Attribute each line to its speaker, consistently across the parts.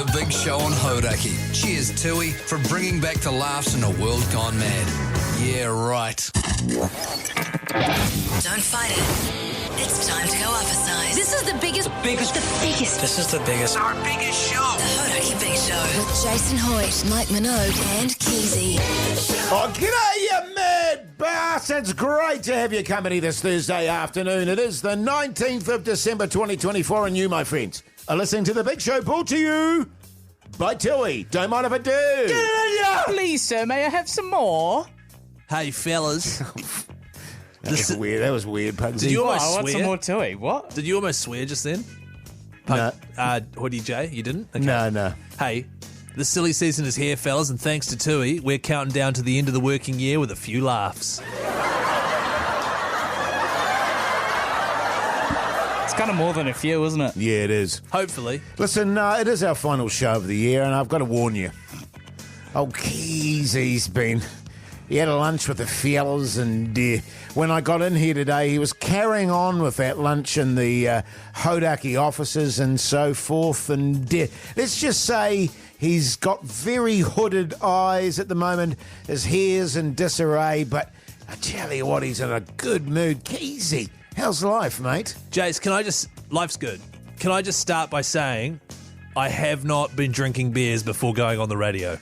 Speaker 1: The Big Show on Hauraki. Cheers, Tui, for bringing back the laughs in a world gone mad. Yeah, right.
Speaker 2: Don't fight it. It's time to go up a size. This is the biggest.
Speaker 3: This is the biggest.
Speaker 1: Our biggest show.
Speaker 2: The Hauraki Big Show. With Jason Hoyte, Mike Minogue and Keyzie.
Speaker 4: Oh, g'day, you mad bastards. Great to have your company this Thursday afternoon. It is the 19th of December 2024, and you, my friends, are listening to The Big Show, brought to you by Tui. Don't mind if I do.
Speaker 5: Please, sir, may I have some more?
Speaker 6: Hey, fellas.
Speaker 4: That was weird, Pugsy.
Speaker 6: Did you almost
Speaker 5: I want
Speaker 6: swear?
Speaker 5: some more tui. What?
Speaker 6: Did you almost swear just then? Hoodie J, you didn't? Okay.
Speaker 4: No.
Speaker 6: Hey, the silly season is here, fellas, and thanks to Tui, we're counting down to the end of the working year with a few laughs.
Speaker 5: It's kind of more than a few, isn't it?
Speaker 4: Yeah, it is.
Speaker 6: Hopefully.
Speaker 4: Listen, it is our final show of the year, and I've got to warn you. Oh, Keyzie's He had a lunch with the fellas, and when I got in here today, he was carrying on with that lunch in the Hauraki offices and so forth. And let's just say he's got very hooded eyes at the moment. His hair's in disarray, but I tell you what, he's in a good mood. Keyzie, how's life, mate?
Speaker 6: Jace, life's good. Can I just start by saying I have not been drinking beers before going on the radio?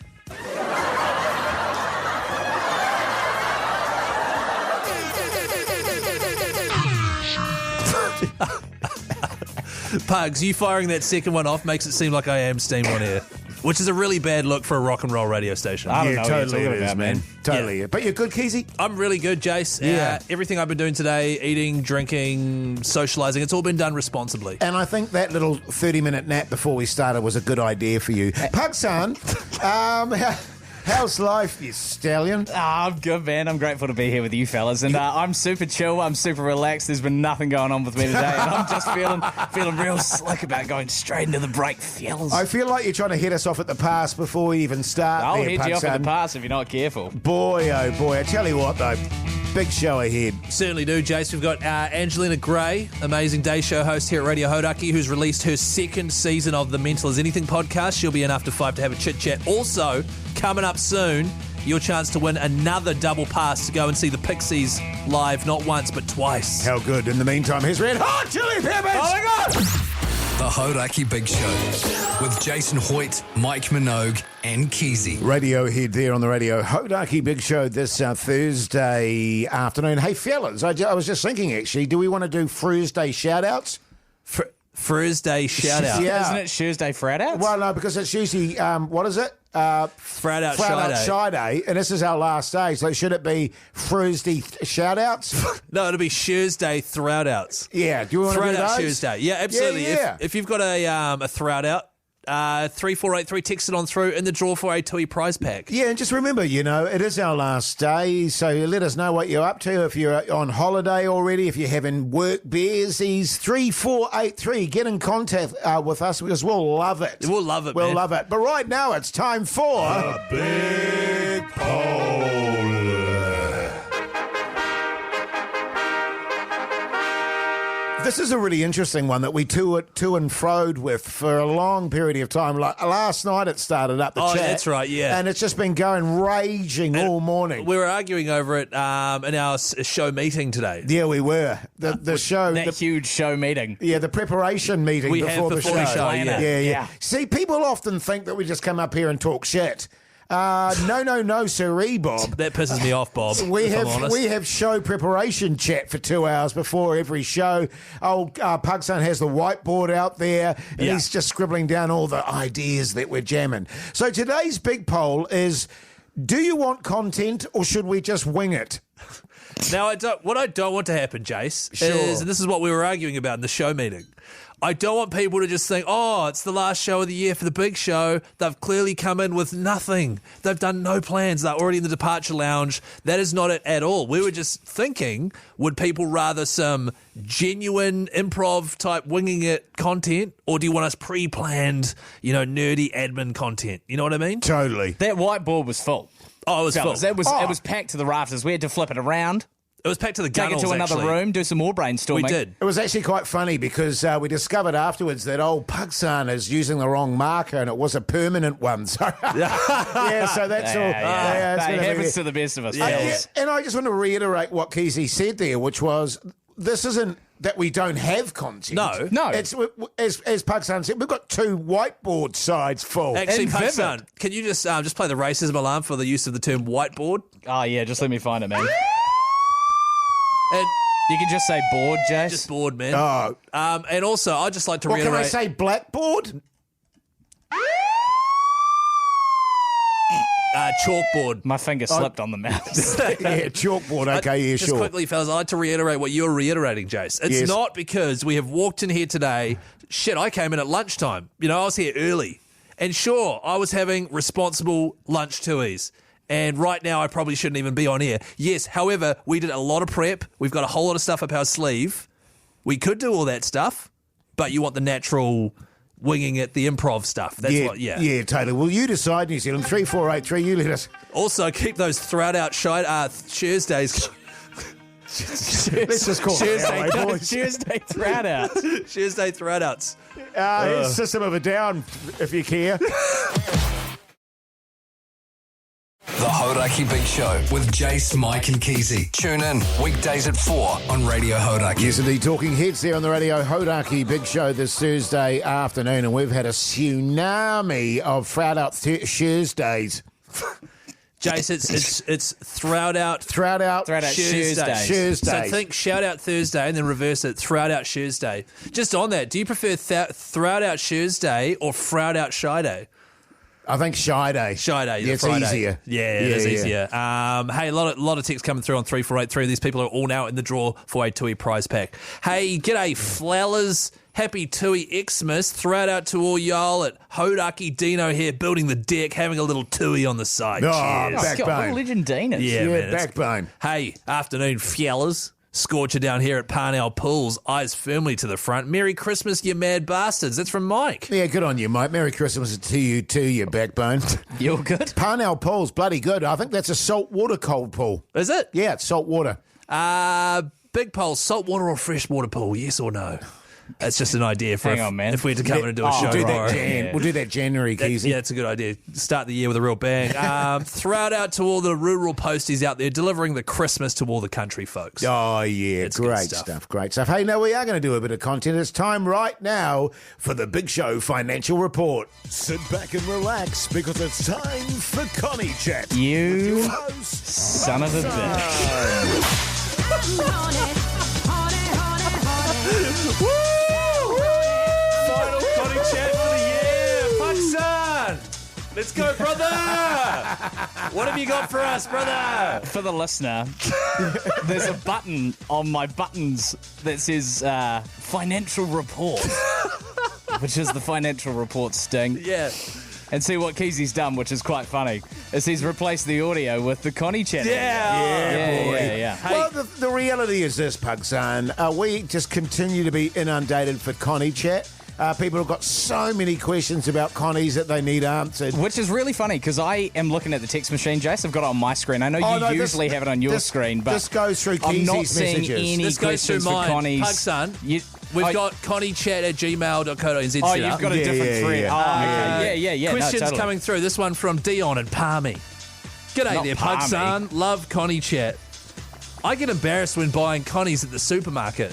Speaker 6: Pugs, you firing that second one off makes it seem like I am steam on air, which is a really bad look for a rock and roll radio station.
Speaker 5: I don't know what
Speaker 4: totally
Speaker 5: you're
Speaker 4: it
Speaker 5: talking
Speaker 4: is,
Speaker 5: about,
Speaker 4: man. Totally.
Speaker 6: Yeah.
Speaker 4: Yeah. But you're good, Keyzie?
Speaker 6: I'm really good, Jace.
Speaker 4: Yeah.
Speaker 6: Everything I've been doing today, eating, drinking, socialising, it's all been done responsibly.
Speaker 4: And I think that little 30-minute nap before we started was a good idea for you. Pugson, how's life, you stallion?
Speaker 5: I'm good, man. I'm grateful to be here with you fellas. And I'm super chill. I'm super relaxed. There's been nothing going on with me today. And I'm just feeling real slick about going straight into the break, fellas.
Speaker 4: I feel like you're trying to hit us off at the pass before we even start.
Speaker 5: I'll
Speaker 4: there,
Speaker 5: hit you off at
Speaker 4: Pugson.
Speaker 5: the pass if you're not careful.
Speaker 4: Boy, oh boy. I tell you what, though. Big show ahead.
Speaker 6: Certainly do, Jace. We've got Angelina Gray, amazing day show host here at Radio Hauraki, who's released her second season of the Mental as Anything podcast. She'll be in after 5 to have a chit-chat. Also, coming up soon, your chance to win another double pass to go and see the Pixies live, not once, but twice.
Speaker 4: How good. In the meantime, here's Red Hot Chili Peppers.
Speaker 5: Oh my God!
Speaker 1: The Hauraki Big Show with Jason Hoyte, Mike Minogue, and Keyzie.
Speaker 4: Radiohead there on the Radio Hauraki Big Show this Thursday afternoon. Hey, fellas, I was just thinking, actually, do we want to do Thursday shout-outs?
Speaker 6: Thursday shout out.
Speaker 4: Yeah.
Speaker 5: Isn't it Tuesday Frat Outs?
Speaker 4: Well, no, because it's usually, what is it?
Speaker 6: Frat out
Speaker 4: Shy Day, and this is our last day, so should it be Thursday shout-outs?
Speaker 6: No, it'll be Tuesday throughout outs.
Speaker 4: Yeah, do you want to
Speaker 6: Throughout
Speaker 4: do
Speaker 6: out
Speaker 4: those?
Speaker 6: Tuesday. Yeah, absolutely.
Speaker 4: Yeah.
Speaker 6: If you've got a throughout out, 3483, text it on through in the draw for a TUI prize pack.
Speaker 4: Yeah, and just remember, it is our last day, so let us know what you're up to. If you're on holiday already, if you're having work beers, 3483. Get in contact with us because we'll love it.
Speaker 6: We'll love it,
Speaker 4: We'll
Speaker 6: man.
Speaker 4: love it. But right now, it's time for... The Big Poll. This is a really interesting one that we to and froed with for a long period of time. Like last night, it started up the chat.
Speaker 6: That's right, yeah.
Speaker 4: And it's just been raging all morning.
Speaker 6: We were arguing over it in our show meeting today.
Speaker 4: Yeah, we were. The show...
Speaker 5: That huge show meeting.
Speaker 4: Yeah, the preparation meeting
Speaker 6: We
Speaker 4: before
Speaker 6: have before the show,
Speaker 4: Yeah.
Speaker 5: yeah.
Speaker 4: See, people often think that we just come up here and talk shit. No, sirree, Bob.
Speaker 6: That pisses me off, Bob.
Speaker 4: We
Speaker 6: if I'm honest.
Speaker 4: have show preparation chat for 2 hours before every show. Pugson has the whiteboard out there, and
Speaker 6: Yeah.
Speaker 4: he's just scribbling down all the ideas that we're jamming. So today's big poll is: do you want content, or should we just wing it?
Speaker 6: Now, what I don't want to happen, Jace,
Speaker 4: Sure.
Speaker 6: is, and this is what we were arguing about in the show meeting, I don't want people to just think, oh, it's the last show of the year for the big show. They've clearly come in with nothing. They've done no plans. They're already in the departure lounge. That is not it at all. We were just thinking, would people rather some genuine improv type winging it content, or do you want us pre-planned, nerdy admin content? You know what I mean?
Speaker 4: Totally.
Speaker 5: That whiteboard was full.
Speaker 6: Oh, it was full.
Speaker 5: Fellas, it was packed to the rafters. We had to flip it around.
Speaker 6: It was packed to the gunnels,
Speaker 5: Take it to another
Speaker 6: actually.
Speaker 5: room, do some more brainstorming.
Speaker 6: We did.
Speaker 4: It was actually quite funny because we discovered afterwards that old Pugsan is using the wrong marker and it was a permanent one. So, so that's all.
Speaker 5: Yeah,
Speaker 4: it's
Speaker 5: that
Speaker 4: gonna be-
Speaker 5: happens to the best of us.
Speaker 6: Yeah.
Speaker 5: fellas.
Speaker 4: And I just want to reiterate what Keyzie said there, which was this isn't that we don't have content.
Speaker 6: No.
Speaker 4: It's as Pugsan said, we've got 2 whiteboard sides full.
Speaker 6: Actually,
Speaker 5: And vivid.
Speaker 6: Pakistan, can you just play the racism alarm for the use of the term whiteboard?
Speaker 5: Oh, yeah, just let me find it, man.
Speaker 6: And
Speaker 5: You can just say bored, Jace.
Speaker 6: just bored, man.
Speaker 4: Oh.
Speaker 6: And also, I'd just like to
Speaker 4: What can
Speaker 6: reiterate.
Speaker 4: I say? Blackboard?
Speaker 6: Chalkboard.
Speaker 5: My finger slipped on the mouse.
Speaker 4: Yeah, chalkboard. Okay, yeah,
Speaker 6: Just
Speaker 4: sure.
Speaker 6: quickly, fellas, I'd like to reiterate what you're reiterating, Jace. It's
Speaker 4: Yes.
Speaker 6: not because we have walked in here today. Shit, I came in at lunchtime. I was here early. And sure, I was having responsible lunch twoies. And right now, I probably shouldn't even be on air. Yes, however, we did a lot of prep. We've got a whole lot of stuff up our sleeve. We could do all that stuff, but you want the natural winging it, the improv stuff. That's
Speaker 4: Yeah, Taylor. Well, you decide, New Zealand. 3483, you let us.
Speaker 6: Also, keep those throughout out shares days.
Speaker 4: Let's just call it that way, boys.
Speaker 5: Tuesday throughout out.
Speaker 6: Shares day throughout outs.
Speaker 4: Here's System of a Down, if you care.
Speaker 1: The Hauraki Big Show with Jase, Mike and Keyzie. Tune in weekdays at 4 on Radio Hauraki.
Speaker 4: Yes, indeed. Talking heads there on the Radio Hauraki Big Show this Thursday afternoon, and we've had a tsunami of Frout Out Thursdays.
Speaker 6: Jace, it's throughout out.
Speaker 4: Throut Out
Speaker 5: Tuesday.
Speaker 6: So think shout out Thursday and then reverse it throughout out Tuesday. Just on that, do you prefer throughout out Tuesday or throughout out Shy Day?
Speaker 4: I think Shy Day.
Speaker 6: Shy Day,
Speaker 4: Yeah, it's
Speaker 6: Friday.
Speaker 4: easier.
Speaker 6: Yeah, it is easier. Hey, a lot of texts coming through on 3483. These people are all now in the draw for a Tui prize pack. Hey, g'day, Flowers. Happy Tui Xmas. Throw it out to all y'all at Hauraki. Dino here, building the deck, having a little Tui on the side.
Speaker 4: Oh,
Speaker 6: Cheers.
Speaker 4: back-
Speaker 5: Got
Speaker 4: Backbone.
Speaker 5: Legend Dinas.
Speaker 6: Yeah, man. it's-
Speaker 4: backbone.
Speaker 6: Hey, afternoon, fellas. Scorcher down here at Parnell Pools, eyes firmly to the front. Merry Christmas, you mad bastards. That's from Mike.
Speaker 4: Yeah, good on you, mate. Merry Christmas to you too, you backbone.
Speaker 5: You're good.
Speaker 4: Parnell Pool's bloody good. I think that's a saltwater cold pool.
Speaker 6: Is it?
Speaker 4: Yeah, it's saltwater.
Speaker 6: Big poll, saltwater or freshwater pool, yes or no? That's just an idea for
Speaker 5: Hang on, man.
Speaker 6: if we had to come in and do a show
Speaker 4: We'll do
Speaker 6: tomorrow.
Speaker 4: that We'll do that January, Keyzie.
Speaker 6: Yeah, it's a good idea. Start the year with a real bang. Throw it out to all the rural posties out there delivering the Christmas to all the country folks.
Speaker 4: Oh, yeah.
Speaker 6: It's good
Speaker 4: Great
Speaker 6: stuff.
Speaker 4: stuff. Great stuff. Hey, now we are going to do a bit of content. It's time right now for the Big Show Financial Report. Sit back and relax because it's time for Connie Chat.
Speaker 5: You
Speaker 4: Host,
Speaker 5: son of a bitch.
Speaker 6: Final Connie Chat for the year. Pakistan. Let's go, brother. What have you got for us, brother?
Speaker 5: For the listener, there's a button on my buttons that says financial report, which is the financial report sting.
Speaker 6: Yeah.
Speaker 5: And see what Keyzie's done, which is quite funny, is he's replaced the audio with the Connie chat. Yeah.
Speaker 4: Well, the reality is this, Pugsan. We just continue to be inundated for Connie Chat. People have got so many questions about Connies that they need answered.
Speaker 5: Which is really funny because I am looking at the text machine, Jace. I've got it on my screen. I know you usually have it on your screen, but
Speaker 4: this goes through
Speaker 5: I'm not
Speaker 4: Keyzie's
Speaker 5: seeing
Speaker 4: messages.
Speaker 5: any
Speaker 6: This goes through
Speaker 5: questions for
Speaker 6: mine.
Speaker 5: Connies.
Speaker 6: Pakistan. We've got conniechat@gmail.co.nz.
Speaker 5: Oh, you've got a different
Speaker 4: Yeah,
Speaker 5: thread.
Speaker 4: yeah.
Speaker 5: Oh, okay. Yeah.
Speaker 6: Questions
Speaker 5: no, totally.
Speaker 6: coming through. This one from Dion and Palmy. G'day
Speaker 5: Not
Speaker 6: there,
Speaker 5: Palmy.
Speaker 6: Pakistan. Love Connie Chat. I get embarrassed when buying Connies at the supermarket.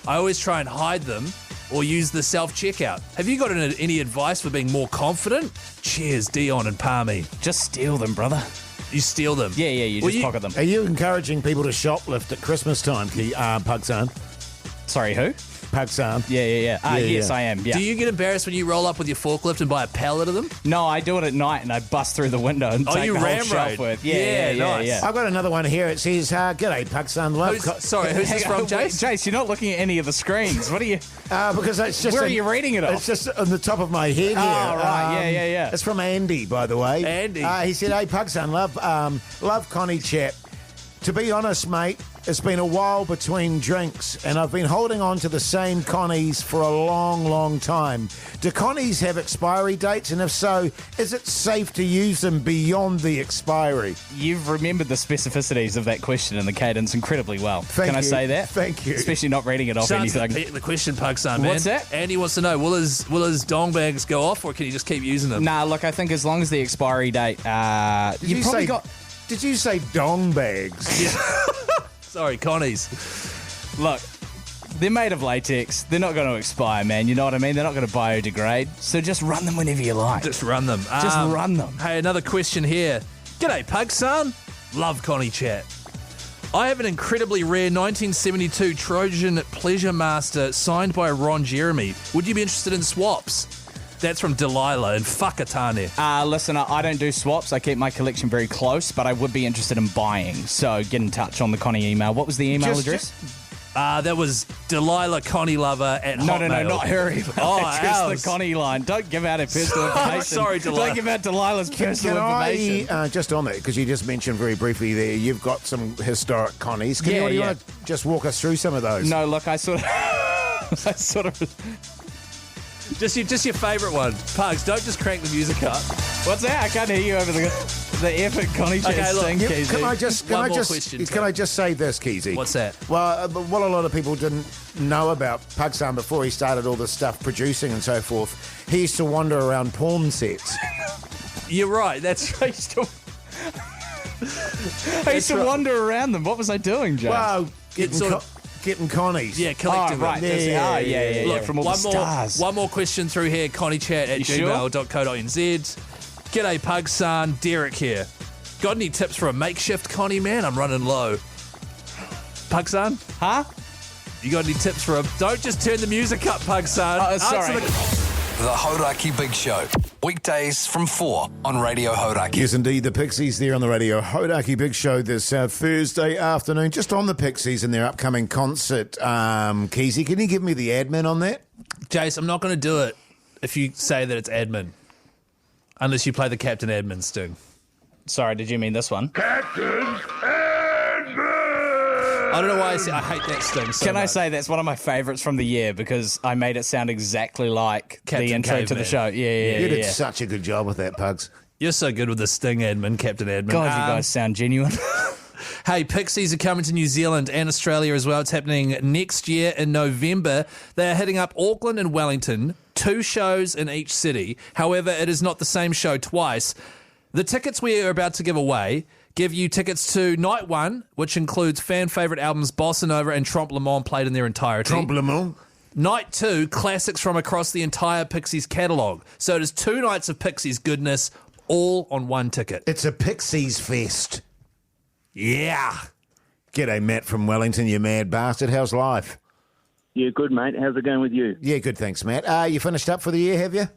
Speaker 6: I always try and hide them or use the self-checkout. Have you got any advice for being more confident? Cheers, Dion and Palmy.
Speaker 5: Just steal them, brother.
Speaker 6: You steal them.
Speaker 5: Yeah, you
Speaker 6: Well,
Speaker 5: just pocket them.
Speaker 4: Are you encouraging people to shoplift at Christmas time, Pugsan?
Speaker 5: Sorry, who?
Speaker 4: Pugsan.
Speaker 5: Yeah. Yes, I am. Yeah.
Speaker 6: Do you get embarrassed when you roll up with your forklift and buy a pallet of them?
Speaker 5: No, I do it at night and I bust through the window and take
Speaker 6: you
Speaker 5: the whole
Speaker 6: ramrod.
Speaker 5: shelf with.
Speaker 6: Yeah, nice.
Speaker 4: I've got another one here. It says, G'day, Pugsan. Love
Speaker 6: Who's this from,
Speaker 5: Wait,
Speaker 6: Jace?
Speaker 5: Jace, you're not looking at any of the screens. What are you?
Speaker 4: because it's just
Speaker 5: Where are you reading it off?
Speaker 4: It's just on the top of my head here.
Speaker 5: Oh, right. Yeah.
Speaker 4: It's from Andy, by the way.
Speaker 6: Andy.
Speaker 4: He said, hey, Pugsan, love Connie Chat. To be honest, mate, it's been a while between drinks, and I've been holding on to the same Connies for a long, long time. Do Connies have expiry dates? And if so, is it safe to use them beyond the expiry?
Speaker 5: You've remembered the specificities of that question and the cadence incredibly well. Can I say that?
Speaker 4: Thank you.
Speaker 5: Especially not reading it off anything.
Speaker 6: The question, Pugson, man.
Speaker 5: What's that?
Speaker 6: Andy wants to know, will his dong bags go off, or can he just keep using them?
Speaker 5: Nah, look, I think as long as the expiry date...
Speaker 4: Did you say dong bags?
Speaker 6: Yeah. Sorry, Connies.
Speaker 5: Look, they're made of latex. They're not going to expire, man. You know what I mean? They're not going to biodegrade. So just run them whenever you like.
Speaker 6: Just run them.
Speaker 5: Just run them.
Speaker 6: Hey, another question here. G'day, Pugson. Love Connie chat. I have an incredibly rare 1972 Trojan Pleasure Master signed by Ron Jeremy. Would you be interested in swaps? That's from Delilah in Whakatane.
Speaker 5: Listen, I don't do swaps. I keep my collection very close, but I would be interested in buying. So get in touch on the Connie email. What was the email address?
Speaker 6: That was Delilah Connie Lover at Hotmail.
Speaker 5: No, not her email. Just
Speaker 6: ours.
Speaker 5: the Connie line. Don't give out her personal information.
Speaker 6: Sorry, Delilah.
Speaker 5: Don't give out Delilah's personal information.
Speaker 4: I, just on that, because you just mentioned very briefly there, you've got some historic Connies. Do you want to just walk us through some of those?
Speaker 5: No, look, I sort of...
Speaker 6: Just your favourite one. Pugs, don't just crank the music up.
Speaker 5: What's that? I can't hear you over the epic Connie chat thing, Keyzie.
Speaker 4: Can I just say this, Keyzie?
Speaker 6: What's that?
Speaker 4: Well, what a lot of people didn't know about Pugson before he started all this stuff producing and so forth, he used to wander around porn sets.
Speaker 6: You're right. That's right.
Speaker 5: I used to wander around them. What was I doing, Joe?
Speaker 4: Well, getting Connies.
Speaker 6: Yeah, collecting
Speaker 5: right.
Speaker 6: them.
Speaker 5: Yeah.
Speaker 6: Look,
Speaker 5: from all the stars.
Speaker 6: One more question through here, conniechat@gmail.co.nz. G'day, Pugson. Derek here. Got any tips for a makeshift Connie, man? I'm running low. Pugson?
Speaker 5: Huh?
Speaker 6: You got any tips for a... Don't just turn the music up, Pugson.
Speaker 5: Sorry.
Speaker 1: The Hauraki Big Show. Weekdays from 4 on Radio Hauraki.
Speaker 4: Yes, indeed. The Pixies there on the Radio Hauraki Big Show this Thursday afternoon. Just on the Pixies and their upcoming concert. Keyzie, can you give me the admin on that?
Speaker 6: Jase, I'm not going to do it if you say that it's admin. Unless you play the Captain Admin sting.
Speaker 5: Sorry, did you mean this one?
Speaker 6: I don't know why I hate that sting so
Speaker 5: Can
Speaker 6: much.
Speaker 5: I say that's one of my favourites from the year because I made it sound exactly like
Speaker 6: Captain
Speaker 5: the intro to the
Speaker 6: Caveman.
Speaker 5: show. Yeah.
Speaker 4: You did such a good job with that, Pugs.
Speaker 6: You're so good with the sting admin, Captain Admin.
Speaker 5: God, you guys sound genuine.
Speaker 6: Hey, Pixies are coming to New Zealand and Australia as well. It's happening next year in November. They are hitting up Auckland and Wellington, 2 shows in each city. However, it is not the same show twice. The tickets we are about to give away give you tickets to Night 1, which includes fan favourite albums Bossa Nova and Trompe Le Monde played in their entirety.
Speaker 4: Trompe Le Monde.
Speaker 6: Night 2, classics from across the entire Pixies catalogue. So it is 2 nights of Pixies goodness, all on one ticket.
Speaker 4: It's a Pixies fest. Yeah. G'day, Matt from Wellington, you mad bastard. How's life?
Speaker 7: Yeah, good, mate. How's it going with you?
Speaker 4: Yeah, good, thanks, Matt. You finished up for the year, have you?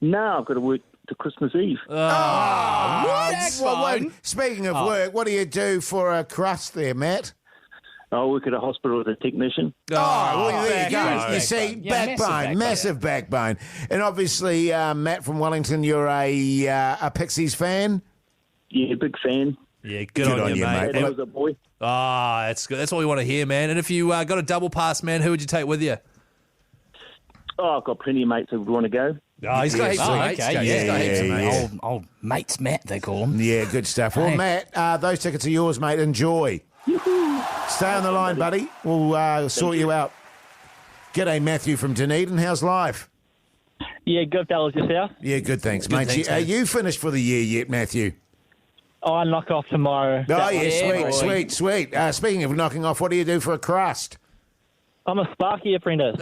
Speaker 7: No, I've got to work to Christmas Eve.
Speaker 5: That's fine.
Speaker 4: Speaking of work, what do you do for a crust there, Matt?
Speaker 7: I work at a hospital as a technician.
Speaker 4: Well, there you go.
Speaker 5: backbone.
Speaker 4: You see,
Speaker 5: Yeah,
Speaker 4: massive backbone. And obviously, Matt from Wellington, you're a Pixies fan?
Speaker 7: Yeah, big fan.
Speaker 6: Yeah, good on you, mate.
Speaker 7: That was a boy.
Speaker 6: That's good. That's what we want to hear, man. And if you got a double pass, man, who would you take with you?
Speaker 7: Oh, I've got plenty of mates who would want to go.
Speaker 6: Oh, he's got heaps of mates.
Speaker 5: Okay,
Speaker 6: He's got heaps of mates.
Speaker 5: Old mates, Matt, they call him.
Speaker 4: Yeah, good stuff. Well,
Speaker 5: Hey.
Speaker 4: Matt, those tickets are yours, mate. Enjoy. Stay on the line, buddy. We'll sort you out. G'day, Matthew from Dunedin. How's life?
Speaker 7: Yeah, good fellas yourself.
Speaker 4: Yeah, good, thanks,
Speaker 6: Good,
Speaker 4: mate.
Speaker 6: thanks,
Speaker 4: Are
Speaker 6: mate.
Speaker 4: you finished for the year yet, Matthew?
Speaker 7: Oh, I knock off tomorrow.
Speaker 4: Oh, yeah,
Speaker 5: boy.
Speaker 4: sweet. Speaking of knocking off, what do you do for a crust?
Speaker 7: I'm a Sparky apprentice.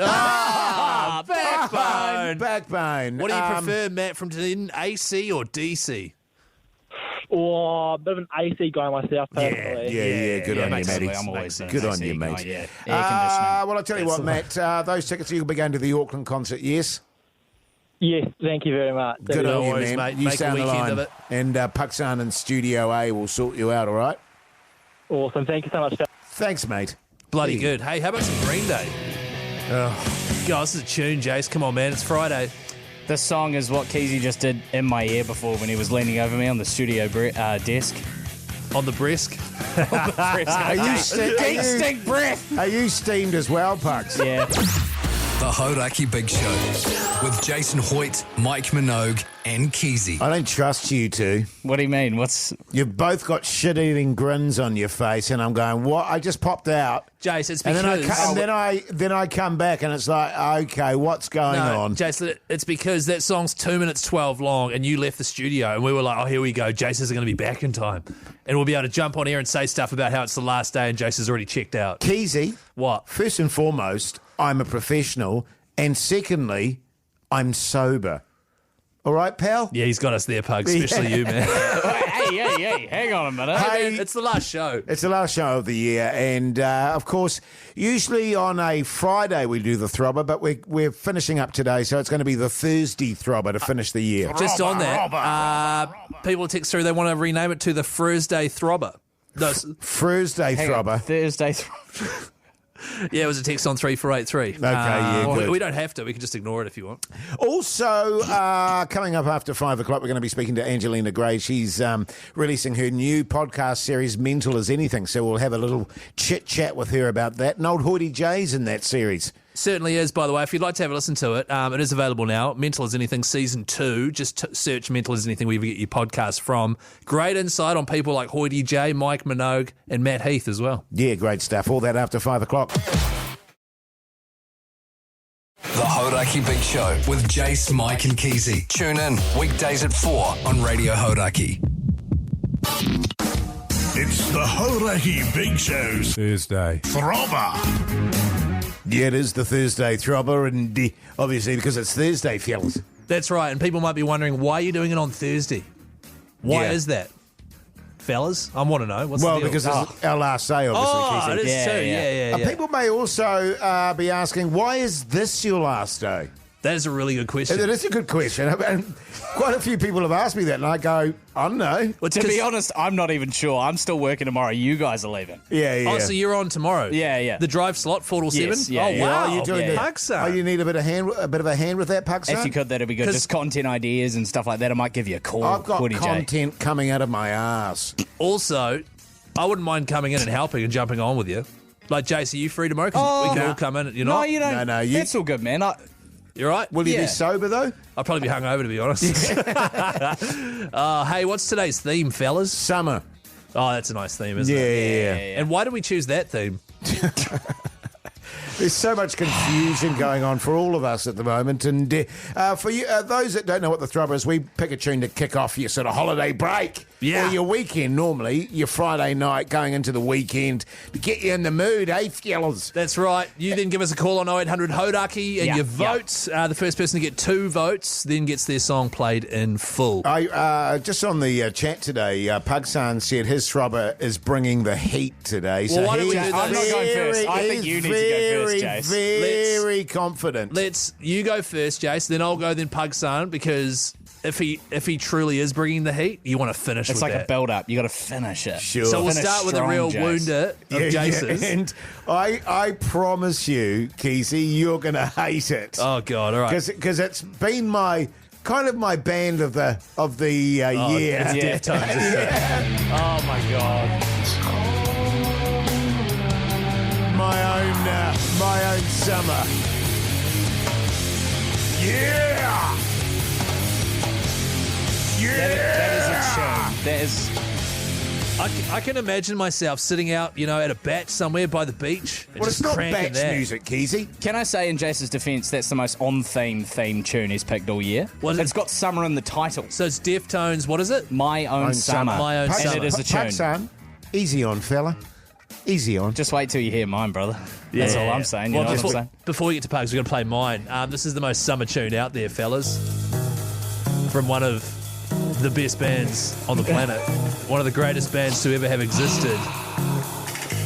Speaker 4: Backbone.
Speaker 6: What do you prefer, Matt, from Dunedin, AC or DC?
Speaker 7: Or a bit of an AC guy myself, personally.
Speaker 4: Yeah, good on you,
Speaker 6: makes
Speaker 4: Matty.
Speaker 6: sense.
Speaker 5: I'm always
Speaker 4: Good on you, mate.
Speaker 5: Yeah, air conditioning.
Speaker 4: Well, I'll tell you what, Matt, those tickets, you'll be going to the Auckland concert, yes?
Speaker 7: Yes, thank you very much.
Speaker 4: Good
Speaker 6: No
Speaker 4: on you,
Speaker 6: worries,
Speaker 4: man.
Speaker 6: mate.
Speaker 4: You
Speaker 6: Make a
Speaker 4: stay on the
Speaker 6: weekend
Speaker 4: line.
Speaker 6: of it.
Speaker 4: And Puxan and Studio A will sort you out, all right?
Speaker 7: Awesome. Thank you so much.
Speaker 4: Thanks, mate.
Speaker 6: Bloody good. Hey, how about some Green Day? God, this is a tune, Jace. Come on, man. It's Friday.
Speaker 5: This song is what Keyzie just did in my ear before when he was leaning over me on the studio desk.
Speaker 6: On the brisk.
Speaker 4: Are you stink breath? Are you steamed as well, Pugs?
Speaker 5: Yeah.
Speaker 1: The Hauraki Big Show with Jason Hoyte, Mike Minogue, and Keyzie.
Speaker 4: I don't trust you two.
Speaker 5: What do you mean?
Speaker 4: You've both got shit-eating grins on your face, and I'm going, what? I just popped out.
Speaker 6: Jace, it's
Speaker 4: And
Speaker 6: because...
Speaker 4: then I come back, and it's like, okay, what's going on?
Speaker 6: Jace, it's because that song's 2 minutes 12 long, and you left the studio, and we were like, oh, here we go. Jace is going to be back in time. And we'll be able to jump on air and say stuff about how it's the last day, and Jace has already checked out.
Speaker 4: Keyzie.
Speaker 6: What?
Speaker 4: First and foremost, I'm a professional, and secondly, I'm sober. All right, pal?
Speaker 6: Yeah, he's got us there, Pug, especially you, man.
Speaker 5: hey, hang on a minute.
Speaker 4: Hey,
Speaker 6: It's the last show.
Speaker 4: it's the last show of the year, and of course, usually on a Friday we do the Throbber, but we're finishing up today, so it's going to be the Thursday Throbber to finish the year.
Speaker 6: Just on that, people text through, they want to rename it to the Friday Throbber. No,
Speaker 4: Thursday Throbber.
Speaker 5: Thursday.
Speaker 6: yeah, it was a text on 3483.
Speaker 4: yeah, good.
Speaker 6: We don't have to. We can just ignore it if you want.
Speaker 4: Also, coming up after 5 o'clock, we're going to be speaking to Angelina Gray. She's releasing her new podcast series, Mental as Anything, so we'll have a little chit-chat with her about that. And old Hoyte Jase in that series.
Speaker 6: Certainly is, by the way. If you'd like to have a listen to it, it is available now. Mental as Anything Season 2. Just search Mental as Anything wherever you get your podcast from. Great insight on people like Hoyte J, Mike Minogue, and Matt Heath as well.
Speaker 4: Yeah, great stuff. All that after 5 o'clock.
Speaker 1: The Hauraki Big Show with Jase, Mike, and Keyzie. Tune in weekdays at 4 on Radio Hauraki.
Speaker 8: It's the Hauraki Big Show's
Speaker 4: Thursday
Speaker 8: Throbber.
Speaker 4: Yeah, it is the Thursday Throbber, and obviously because it's Thursday, fellas.
Speaker 6: That's right, and people might be wondering, why are you doing it on Thursday? Why
Speaker 4: Yeah.
Speaker 6: is that? Fellas, I want to know. What's
Speaker 4: Well,
Speaker 6: the deal?
Speaker 4: because it's our last day, obviously.
Speaker 6: Oh,
Speaker 4: Keyzie.
Speaker 6: it is
Speaker 5: Yeah,
Speaker 6: too.
Speaker 5: yeah.
Speaker 6: Yeah.
Speaker 4: People may also be asking, why is this your last day?
Speaker 6: That is a really good question.
Speaker 4: That is a good question. And quite a few people have asked me that, and I go, I don't know.
Speaker 5: Well, to be honest, I'm not even sure. I'm still working tomorrow. You guys are leaving.
Speaker 4: Yeah.
Speaker 6: Oh, so you're on tomorrow?
Speaker 5: Yeah.
Speaker 6: The drive slot, 4 till 7?
Speaker 5: Yes, yeah,
Speaker 6: oh,
Speaker 5: yeah.
Speaker 6: wow.
Speaker 4: Oh, you're doing
Speaker 5: Yeah.
Speaker 4: the
Speaker 6: Puxa.
Speaker 4: Oh, you need a bit of a hand with that, Puxa?
Speaker 5: If you could, that'd be good.
Speaker 6: 'Cause-
Speaker 5: Just content ideas and stuff like that. I might give you a call.
Speaker 4: I've got
Speaker 5: Hoyte J.
Speaker 4: content coming out of my ass.
Speaker 6: Also, I wouldn't mind coming in and helping and jumping on with you. Like, Jace, are you free tomorrow? 'Cause we can all come in. You're
Speaker 5: No,
Speaker 6: not?
Speaker 5: you don't.
Speaker 4: No, you-
Speaker 5: That's all good, man.
Speaker 6: You're right?
Speaker 4: Will you
Speaker 5: Yeah.
Speaker 4: be sober, though?
Speaker 6: I'll probably be hungover, to be honest. Hey, what's today's theme, fellas?
Speaker 4: Summer.
Speaker 6: Oh, that's a nice theme, isn't it?
Speaker 4: Yeah.
Speaker 6: And why did we choose that theme?
Speaker 4: There's so much confusion going on for all of us at the moment. And for you, those that don't know what the Throbber is, we pick a tune to kick off your sort of holiday break.
Speaker 6: Yeah.
Speaker 4: Or your weekend, normally, your Friday night going into the weekend to get you in the mood, fellas?
Speaker 6: That's right. You then give us a call on 0800 Hauraki and
Speaker 5: Yeah,
Speaker 6: you vote. The first person to get 2 votes then gets their song played in full.
Speaker 4: I just on the chat today, Pugsan said his Throbber is bringing the heat today.
Speaker 6: Well, why don't we
Speaker 4: he's
Speaker 6: do this?
Speaker 5: I'm not going first. I think you need to go first, Jase.
Speaker 4: Very confident.
Speaker 6: You go first, Jace, then I'll go, then Pugsan, because if he truly is bringing the heat, you want to finish
Speaker 5: It's
Speaker 6: with
Speaker 5: like
Speaker 6: that.
Speaker 5: a build-up. You got to finish it.
Speaker 4: Sure.
Speaker 6: So we'll
Speaker 5: Finish
Speaker 6: start with a
Speaker 5: strong,
Speaker 6: real
Speaker 5: Jase.
Speaker 6: wounder of Jace's.
Speaker 4: And I promise you, Keyzie, you're going to hate it.
Speaker 6: Oh, God, all right.
Speaker 4: Because it's been my band of the year.
Speaker 6: It's Deftones, isn't it? Oh, my God.
Speaker 4: My own summer. Yeah.
Speaker 5: That is a tune. That is.
Speaker 6: I can imagine myself sitting out, at a batch somewhere by the beach. And
Speaker 4: Well,
Speaker 6: just
Speaker 4: it's not
Speaker 6: cranking
Speaker 4: batch
Speaker 6: that.
Speaker 4: music, Keyzie.
Speaker 5: Can I say, in Jace's defence, that's the most on-theme tune he's picked all year?
Speaker 6: Was it?
Speaker 5: It's got summer in the title.
Speaker 6: So it's Deftones, what is it?
Speaker 5: My Own Summer.
Speaker 6: My Own
Speaker 5: and
Speaker 6: Summer.
Speaker 5: it is a tune.
Speaker 4: Pugsan, easy on, fella. Easy on.
Speaker 5: Just wait till you hear mine, brother. That's all I'm saying. You
Speaker 6: Well,
Speaker 5: know what I'm saying?
Speaker 6: before we get to Pugs, we've got to play mine. This is the most summer tune out there, fellas. From one of the best bands on the planet. One of the greatest bands to ever have existed.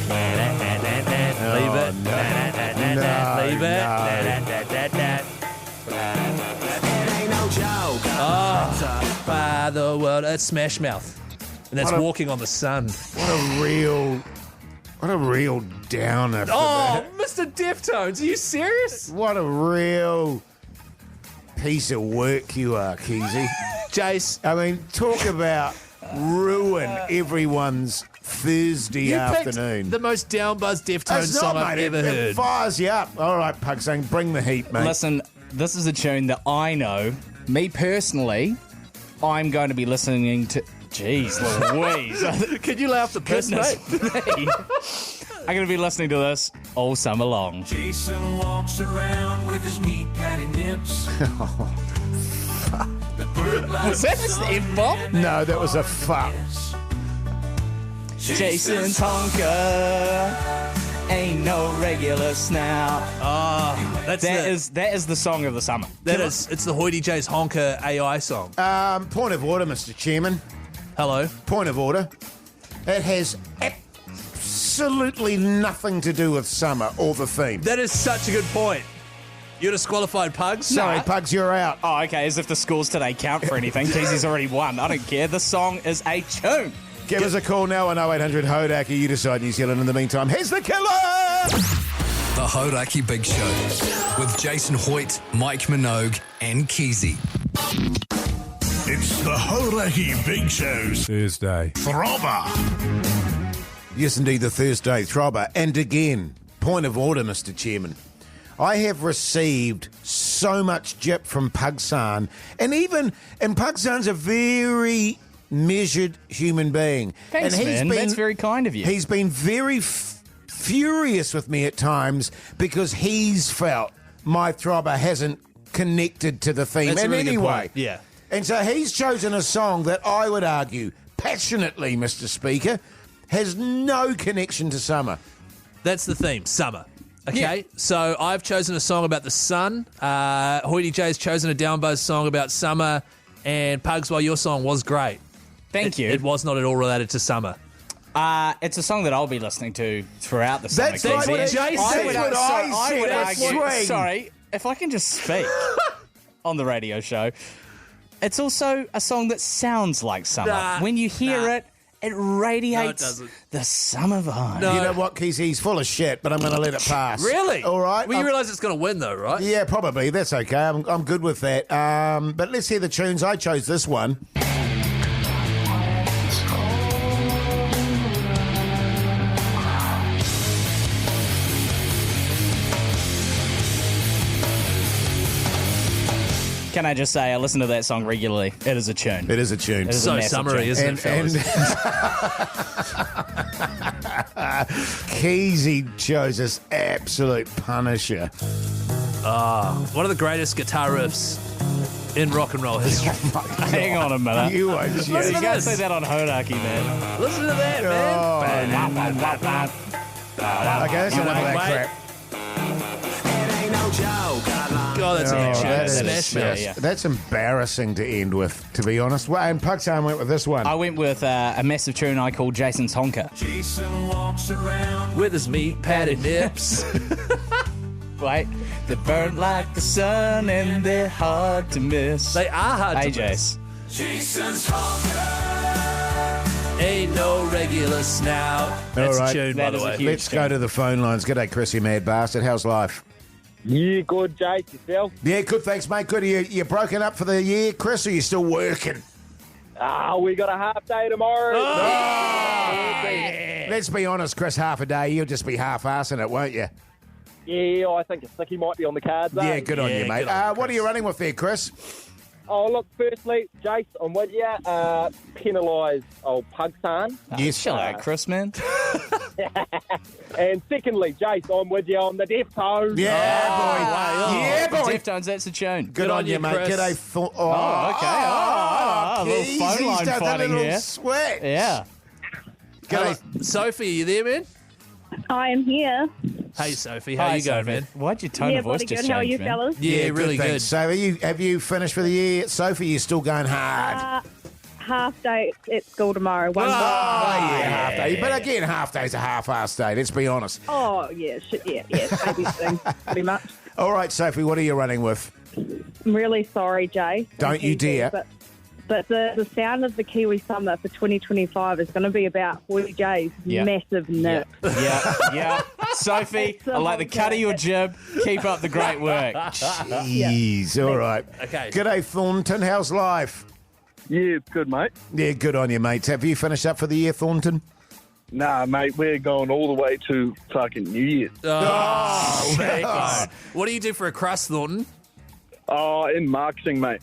Speaker 6: Leave it. Leave it. Oh, by the world. It's Smash Mouth. And that's
Speaker 4: What a-
Speaker 6: Walking on the Sun.
Speaker 4: What a real downer for
Speaker 6: Oh,
Speaker 4: that.
Speaker 6: Mr. Deftones, are you serious?
Speaker 4: What a real piece of work you are, Keyzie.
Speaker 6: Jace,
Speaker 4: I mean, talk about ruin everyone's Thursday afternoon.
Speaker 6: The most down-buzzed Deftones
Speaker 4: It's not,
Speaker 6: song
Speaker 4: mate.
Speaker 6: I've ever
Speaker 4: It
Speaker 6: heard.
Speaker 4: fires you up. All right, Pugsang, bring the heat, mate.
Speaker 5: Listen, this is a tune that I know. Me personally, I'm going to be listening to. Jeez Louise.
Speaker 6: Can you laugh the piss,
Speaker 5: Goodness
Speaker 6: mate?
Speaker 5: me. I'm going to be listening to this all summer long.
Speaker 9: Jason walks around with his meat patty nips.
Speaker 5: Was that just the F-bomb?
Speaker 4: No, that was a fuck.
Speaker 5: Jason's honker ain't no regular snout.
Speaker 6: That's
Speaker 5: That is the song of the summer.
Speaker 6: it's the Hoyte Jase Honker AI song.
Speaker 4: Point of order, Mr. Chairman.
Speaker 6: Hello.
Speaker 4: Point of order. It has absolutely nothing to do with summer or the theme.
Speaker 6: That is such a good point. You're disqualified, Pugs.
Speaker 4: Sorry, Pugs, you're out.
Speaker 5: Oh, okay, as if the scores today count for anything. Keyzie's already won. I don't care. The song is a tune.
Speaker 4: Give us a call now on 0800 Hauraki. You decide, New Zealand. In the meantime, here's the killer!
Speaker 1: The Hauraki Big Show with Jason Hoyte, Mike Minogue, and Keyzie.
Speaker 8: It's the Hauraki Big Show's
Speaker 4: Thursday
Speaker 8: Throbber.
Speaker 4: Yes, indeed, the Thursday Throbber. And again, point of order, Mr. Chairman. I have received so much jip from Pugsan, and Pugsan's a very measured human being.
Speaker 5: Thanks,
Speaker 4: and
Speaker 5: man. That's very kind of you.
Speaker 4: He's been very furious with me at times because he's felt my Throbber hasn't connected to the theme
Speaker 6: That's a
Speaker 4: in
Speaker 6: really
Speaker 4: any
Speaker 6: good
Speaker 4: way.
Speaker 6: point. Yeah.
Speaker 4: And so he's chosen a song that I would argue passionately, Mr. Speaker, has no connection to summer.
Speaker 6: That's the theme, summer. Okay,
Speaker 5: Yeah.
Speaker 6: so I've chosen a song about the sun. Hoyte J's chosen a downbuzz song about summer. And Pugs, while your song was great,
Speaker 5: Thank you.
Speaker 6: it was not at all related to summer.
Speaker 5: It's a song that I'll be listening to throughout the summer.
Speaker 4: That's right,
Speaker 5: Keyzie.
Speaker 4: what Jason said.
Speaker 5: I would
Speaker 4: That's what I said. That's
Speaker 5: argue.
Speaker 4: swing.
Speaker 5: Sorry, if I can just speak on the radio show. It's also a song that sounds like summer.
Speaker 6: Nah,
Speaker 5: when you hear it, it radiates
Speaker 6: doesn't.
Speaker 5: the summer vibe.
Speaker 6: No.
Speaker 4: You know what, Keyzie? He's full of shit, but I'm going to let it pass.
Speaker 6: Really?
Speaker 4: All right.
Speaker 6: Well, you realise it's going to win, though, right?
Speaker 4: Yeah, probably. That's okay. I'm good with that. But let's hear the tunes. I chose this one.
Speaker 5: Can I just say, I listen to that song regularly. It is a tune.
Speaker 4: It is a tune.
Speaker 5: It is a
Speaker 6: So
Speaker 5: massive
Speaker 6: summery,
Speaker 5: tune.
Speaker 6: isn't it, fellas?
Speaker 4: Keyzie chose this absolute punisher.
Speaker 6: One of the greatest guitar riffs in rock and roll history.
Speaker 5: Hang on a minute.
Speaker 4: You are just...
Speaker 5: You
Speaker 6: to
Speaker 5: can't
Speaker 6: this.
Speaker 5: say that on Hauraki, man.
Speaker 6: Listen to that, man.
Speaker 4: Okay, that's enough of that
Speaker 6: Wait.
Speaker 4: crap.
Speaker 6: God, that's a
Speaker 4: Oh,
Speaker 6: tune.
Speaker 4: that is
Speaker 6: Smash mouth.
Speaker 5: yeah.
Speaker 4: That's embarrassing to end with, to be honest. Well, and Pugsam went with this one.
Speaker 5: I went with a massive tune I called Jason's Honker.
Speaker 9: Jason walks around
Speaker 6: With his meat patty nips.
Speaker 5: Wait, they burn like the sun and they're hard to miss.
Speaker 6: They are hard
Speaker 5: Hey,
Speaker 6: to miss.
Speaker 5: Jase.
Speaker 9: Jason's honker.
Speaker 6: Ain't no regular snout. That's
Speaker 4: All right.
Speaker 6: a tune, by
Speaker 5: That
Speaker 6: the
Speaker 5: is a
Speaker 6: way.
Speaker 5: huge
Speaker 4: Let's go to the phone lines. G'day, Chrissy Mad Bastard. How's life?
Speaker 7: Yeah, good, Jase. Yourself?
Speaker 4: Yeah, good, thanks, mate. Good. You broken up for the year, Chris, or you still working?
Speaker 7: We got a half day tomorrow.
Speaker 4: Let's be honest, Chris, half a day, you'll just be half-assing it, won't you?
Speaker 7: Yeah, I think a sickie might be on the cards.
Speaker 4: Yeah, good on
Speaker 6: Yeah,
Speaker 4: you, mate.
Speaker 6: good on you,
Speaker 4: What are you running with there, Chris?
Speaker 7: Oh, look, firstly, Jase, I'm with you. Penalise old Pugsan.
Speaker 4: Yes.
Speaker 5: Chill out, Chris, man.
Speaker 7: And secondly, Jase, I'm with you on the Deftones.
Speaker 4: Yeah, boy. Yeah, boy.
Speaker 5: Deftones, that's a tune.
Speaker 4: Good on you, mate.
Speaker 6: Chris.
Speaker 4: G'day.
Speaker 5: okay. A little
Speaker 4: Keys,
Speaker 5: phone
Speaker 4: he's
Speaker 5: line
Speaker 4: done a
Speaker 5: fighting
Speaker 4: little
Speaker 5: here.
Speaker 4: sweat.
Speaker 5: Yeah.
Speaker 4: G'day.
Speaker 6: Sophie, are you there, man?
Speaker 10: I am here.
Speaker 6: Hey, Sophie. How
Speaker 5: Hi,
Speaker 6: you going,
Speaker 5: Sophie.
Speaker 6: man?
Speaker 5: Why'd your tone
Speaker 10: Yeah,
Speaker 5: of voice
Speaker 10: bloody
Speaker 5: just
Speaker 10: good.
Speaker 5: change,
Speaker 10: How are you,
Speaker 5: man?
Speaker 10: fellas?
Speaker 6: Yeah, really
Speaker 4: thanks.
Speaker 6: good.
Speaker 4: So have you finished for the year? Sophie, you still going hard?
Speaker 10: Half day at school tomorrow. One
Speaker 4: Oh,
Speaker 10: day.
Speaker 4: yeah, half day. But again, half day's a half-ass day, let's be honest.
Speaker 10: Oh, yeah, shit, yeah, baby thing, pretty much.
Speaker 4: All right, Sophie, what are you running with?
Speaker 10: I'm really sorry, Jay.
Speaker 4: Don't you dare.
Speaker 10: But the sound of the Kiwi summer for 2025 is going to be about Hoyte J's
Speaker 5: Yeah.
Speaker 10: massive nip.
Speaker 5: Yeah. Sophie, I like the cut of your jib. Keep up the great work.
Speaker 4: Jeez, all right.
Speaker 6: Okay.
Speaker 4: G'day, Thornton. How's life?
Speaker 11: Yeah, it's good, mate.
Speaker 4: Yeah, good on you, mate. Have you finished up for the year, Thornton?
Speaker 11: Nah, mate, we're going all the way to fucking New Year's.
Speaker 6: What do you do for a crust, Thornton?
Speaker 11: Oh, in marketing, mate.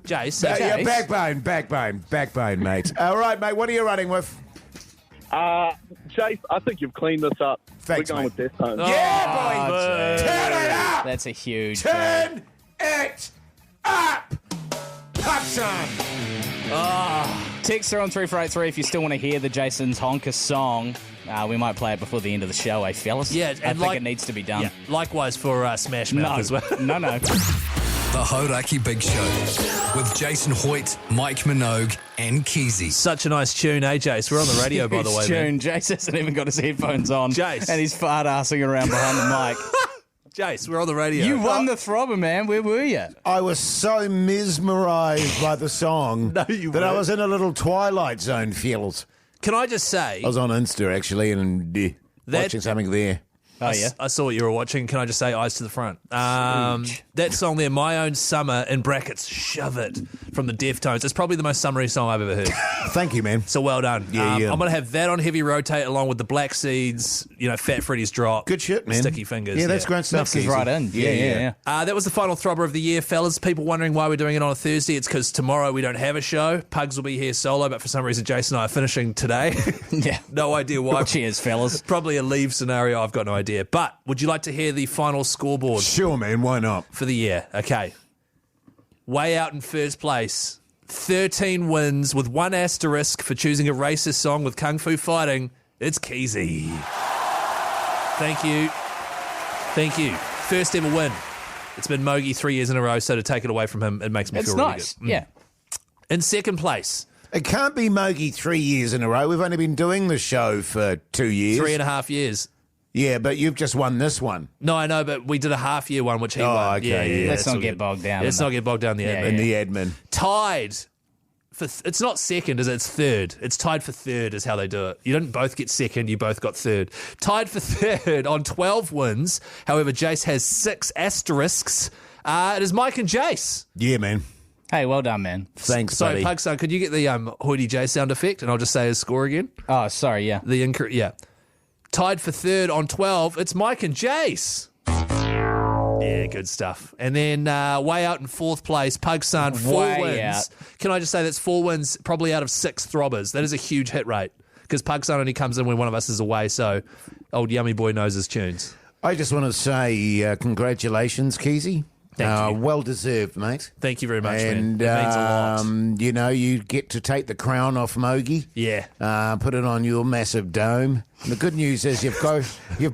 Speaker 6: Jase.
Speaker 4: Backbone, mate. All right, mate, what are you running with?
Speaker 11: Jase, I think you've cleaned this up.
Speaker 4: Thanks,
Speaker 11: we're going
Speaker 4: mate.
Speaker 11: with Deftones.
Speaker 4: Yeah, boy! Turn it up!
Speaker 5: That's a huge.
Speaker 4: Turn it up! Pop-son!
Speaker 5: Text her on 3483 if you still want to hear the Jason's Honker song. We might play it before the end of the show, fellas?
Speaker 6: Yeah,
Speaker 5: I think it needs to be done.
Speaker 6: Yeah, likewise for Smash Mouth as well.
Speaker 5: No.
Speaker 1: The Hauraki Big Show with Jason Hoyte, Mike Minogue, and Keyzie.
Speaker 6: Such a nice tune, Jase? We're on the radio, by the way, man.
Speaker 5: Jase hasn't even got his headphones on.
Speaker 6: Jase.
Speaker 5: And he's fart-assing around behind the mic.
Speaker 6: Jase, we're on the radio.
Speaker 5: You won the Throbber, man. Where were you?
Speaker 4: I was so mesmerised by the song
Speaker 6: No, you
Speaker 4: that I
Speaker 6: weren't.
Speaker 4: was in a little Twilight Zone feels.
Speaker 6: Can I just say...
Speaker 4: I was on Insta, actually, and watching something there.
Speaker 5: Oh, yeah?
Speaker 6: I saw what you were watching. Can I just say eyes to the front? That song there, My Own Summer, in brackets, Shove It, from the Deftones. It's probably the most summery song I've ever heard.
Speaker 4: Thank you, man.
Speaker 6: So well done.
Speaker 4: Yeah.
Speaker 6: I'm going to have that on heavy rotate along with the Black Seeds, Fat Freddy's Drop.
Speaker 4: Good shit, man.
Speaker 6: Sticky Fingers.
Speaker 4: Yeah, that's great stuff.
Speaker 5: Mixes right in. Yeah.
Speaker 6: That was the final Throbber of the year, fellas. People wondering why we're doing it on a Thursday. It's because tomorrow we don't have a show. Pugs will be here solo, but for some reason Jason and I are finishing today.
Speaker 5: Yeah.
Speaker 6: No idea why.
Speaker 5: Cheers, fellas.
Speaker 6: Probably a leave scenario. I've got no idea. But would you like to hear the final scoreboard
Speaker 4: Sure, man. Why not?
Speaker 6: for the year? Okay. Way out in first place. 13 wins with one asterisk for choosing a racist song with Kung Fu Fighting. It's Keyzie. Thank you. First ever win. It's been Mogi 3 years in a row, so to take it away from him, it makes me
Speaker 5: It's
Speaker 6: feel
Speaker 5: nice.
Speaker 6: really good.
Speaker 5: Yeah.
Speaker 6: In second place,
Speaker 4: It can't be Mogi 3 years in a row. We've only been doing the show for 2 years.
Speaker 6: 3.5 years.
Speaker 4: Yeah, but you've just won this one.
Speaker 6: No, I know, but we did a half year one, which he won.
Speaker 4: okay, yeah.
Speaker 5: Let's
Speaker 6: that's
Speaker 5: not
Speaker 6: all
Speaker 5: get
Speaker 6: good.
Speaker 5: bogged down.
Speaker 6: Let's not get bogged down in the
Speaker 5: Yeah,
Speaker 6: admin.
Speaker 4: In the admin.
Speaker 6: Tied for it's not second, is it? It's third. It's tied for third is how they do it. You didn't both get second, you both got third. Tied for third on 12 wins. However, Jase has 6 asterisks. It is Mike and Jase.
Speaker 4: Yeah, man.
Speaker 5: Hey, well done, man.
Speaker 4: Thanks,
Speaker 6: So,
Speaker 4: buddy.
Speaker 6: Pugson, could you get the Hoyte J sound effect, and I'll just say his score again?
Speaker 5: Oh, sorry, yeah.
Speaker 6: The incorrect, yeah. Tied for third on 12. It's Mike and Jase. Yeah, good stuff. And then way out in fourth place, Pugson, 4
Speaker 5: Way
Speaker 6: wins.
Speaker 5: out.
Speaker 6: Can I just say that's 4 wins, probably out of 6 throbbers. That is a huge hit rate because Pugson only comes in when one of us is away. So, old yummy boy knows his tunes.
Speaker 4: I just want to say congratulations, Keyzie.
Speaker 6: Thank you.
Speaker 4: Well deserved, mate.
Speaker 6: Thank you very much,
Speaker 4: And,
Speaker 6: man. It means a lot.
Speaker 4: you get to take the crown off Mogi.
Speaker 6: Yeah.
Speaker 4: Put it on your massive dome. And the good news is you've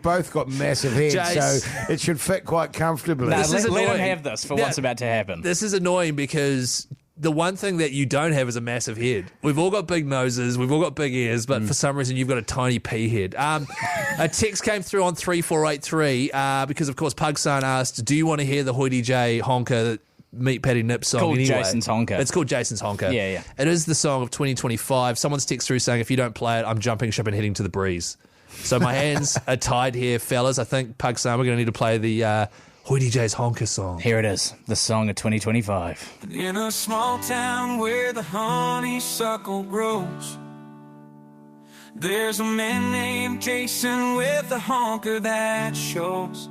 Speaker 4: both got massive heads,
Speaker 6: Jase.
Speaker 4: so it should fit quite comfortably.
Speaker 5: Nah,
Speaker 6: This is
Speaker 5: let him
Speaker 6: annoying.
Speaker 5: have this for
Speaker 6: Yeah.
Speaker 5: what's about to happen.
Speaker 6: This is annoying because the one thing that you don't have is a massive head. We've all got big noses, we've all got big ears, but for some reason you've got a tiny pea head. A text came through on 3483 because, of course, Pugson asked, do you want to hear the Hoyte J Honker Meat Patty Nip song?
Speaker 5: called
Speaker 6: anyway?
Speaker 5: Jason's Honker.
Speaker 6: It's called Jason's Honker.
Speaker 5: Yeah.
Speaker 6: It is the song of 2025. Someone's text through saying, if you don't play it, I'm jumping ship and heading to the breeze. So my hands are tied here, fellas. I think, Pugson, we're going to need to play the Hoyte J's Honker song.
Speaker 5: Here it is, the song of 2025.
Speaker 9: In a small town where the honeysuckle grows, there's a man named Jason with a honker that shows.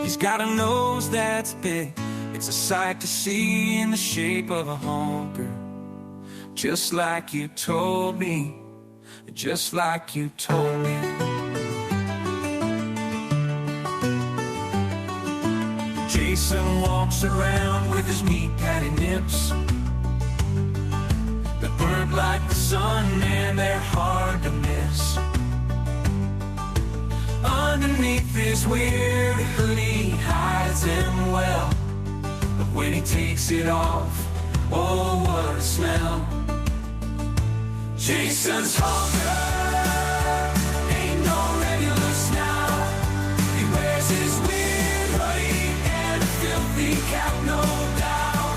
Speaker 9: He's got a nose that's big, it's a sight to see in the shape of a honker. Just like you told me, just like you told me. Jason walks around with his meat patty nips that burn like the sun, and they're hard to miss. Underneath this weird hoodie hides him well, but when he takes it off, oh, what a smell. Jason's honker ain't no regular snout. He wears his weird hoodie and a filthy cap, no doubt.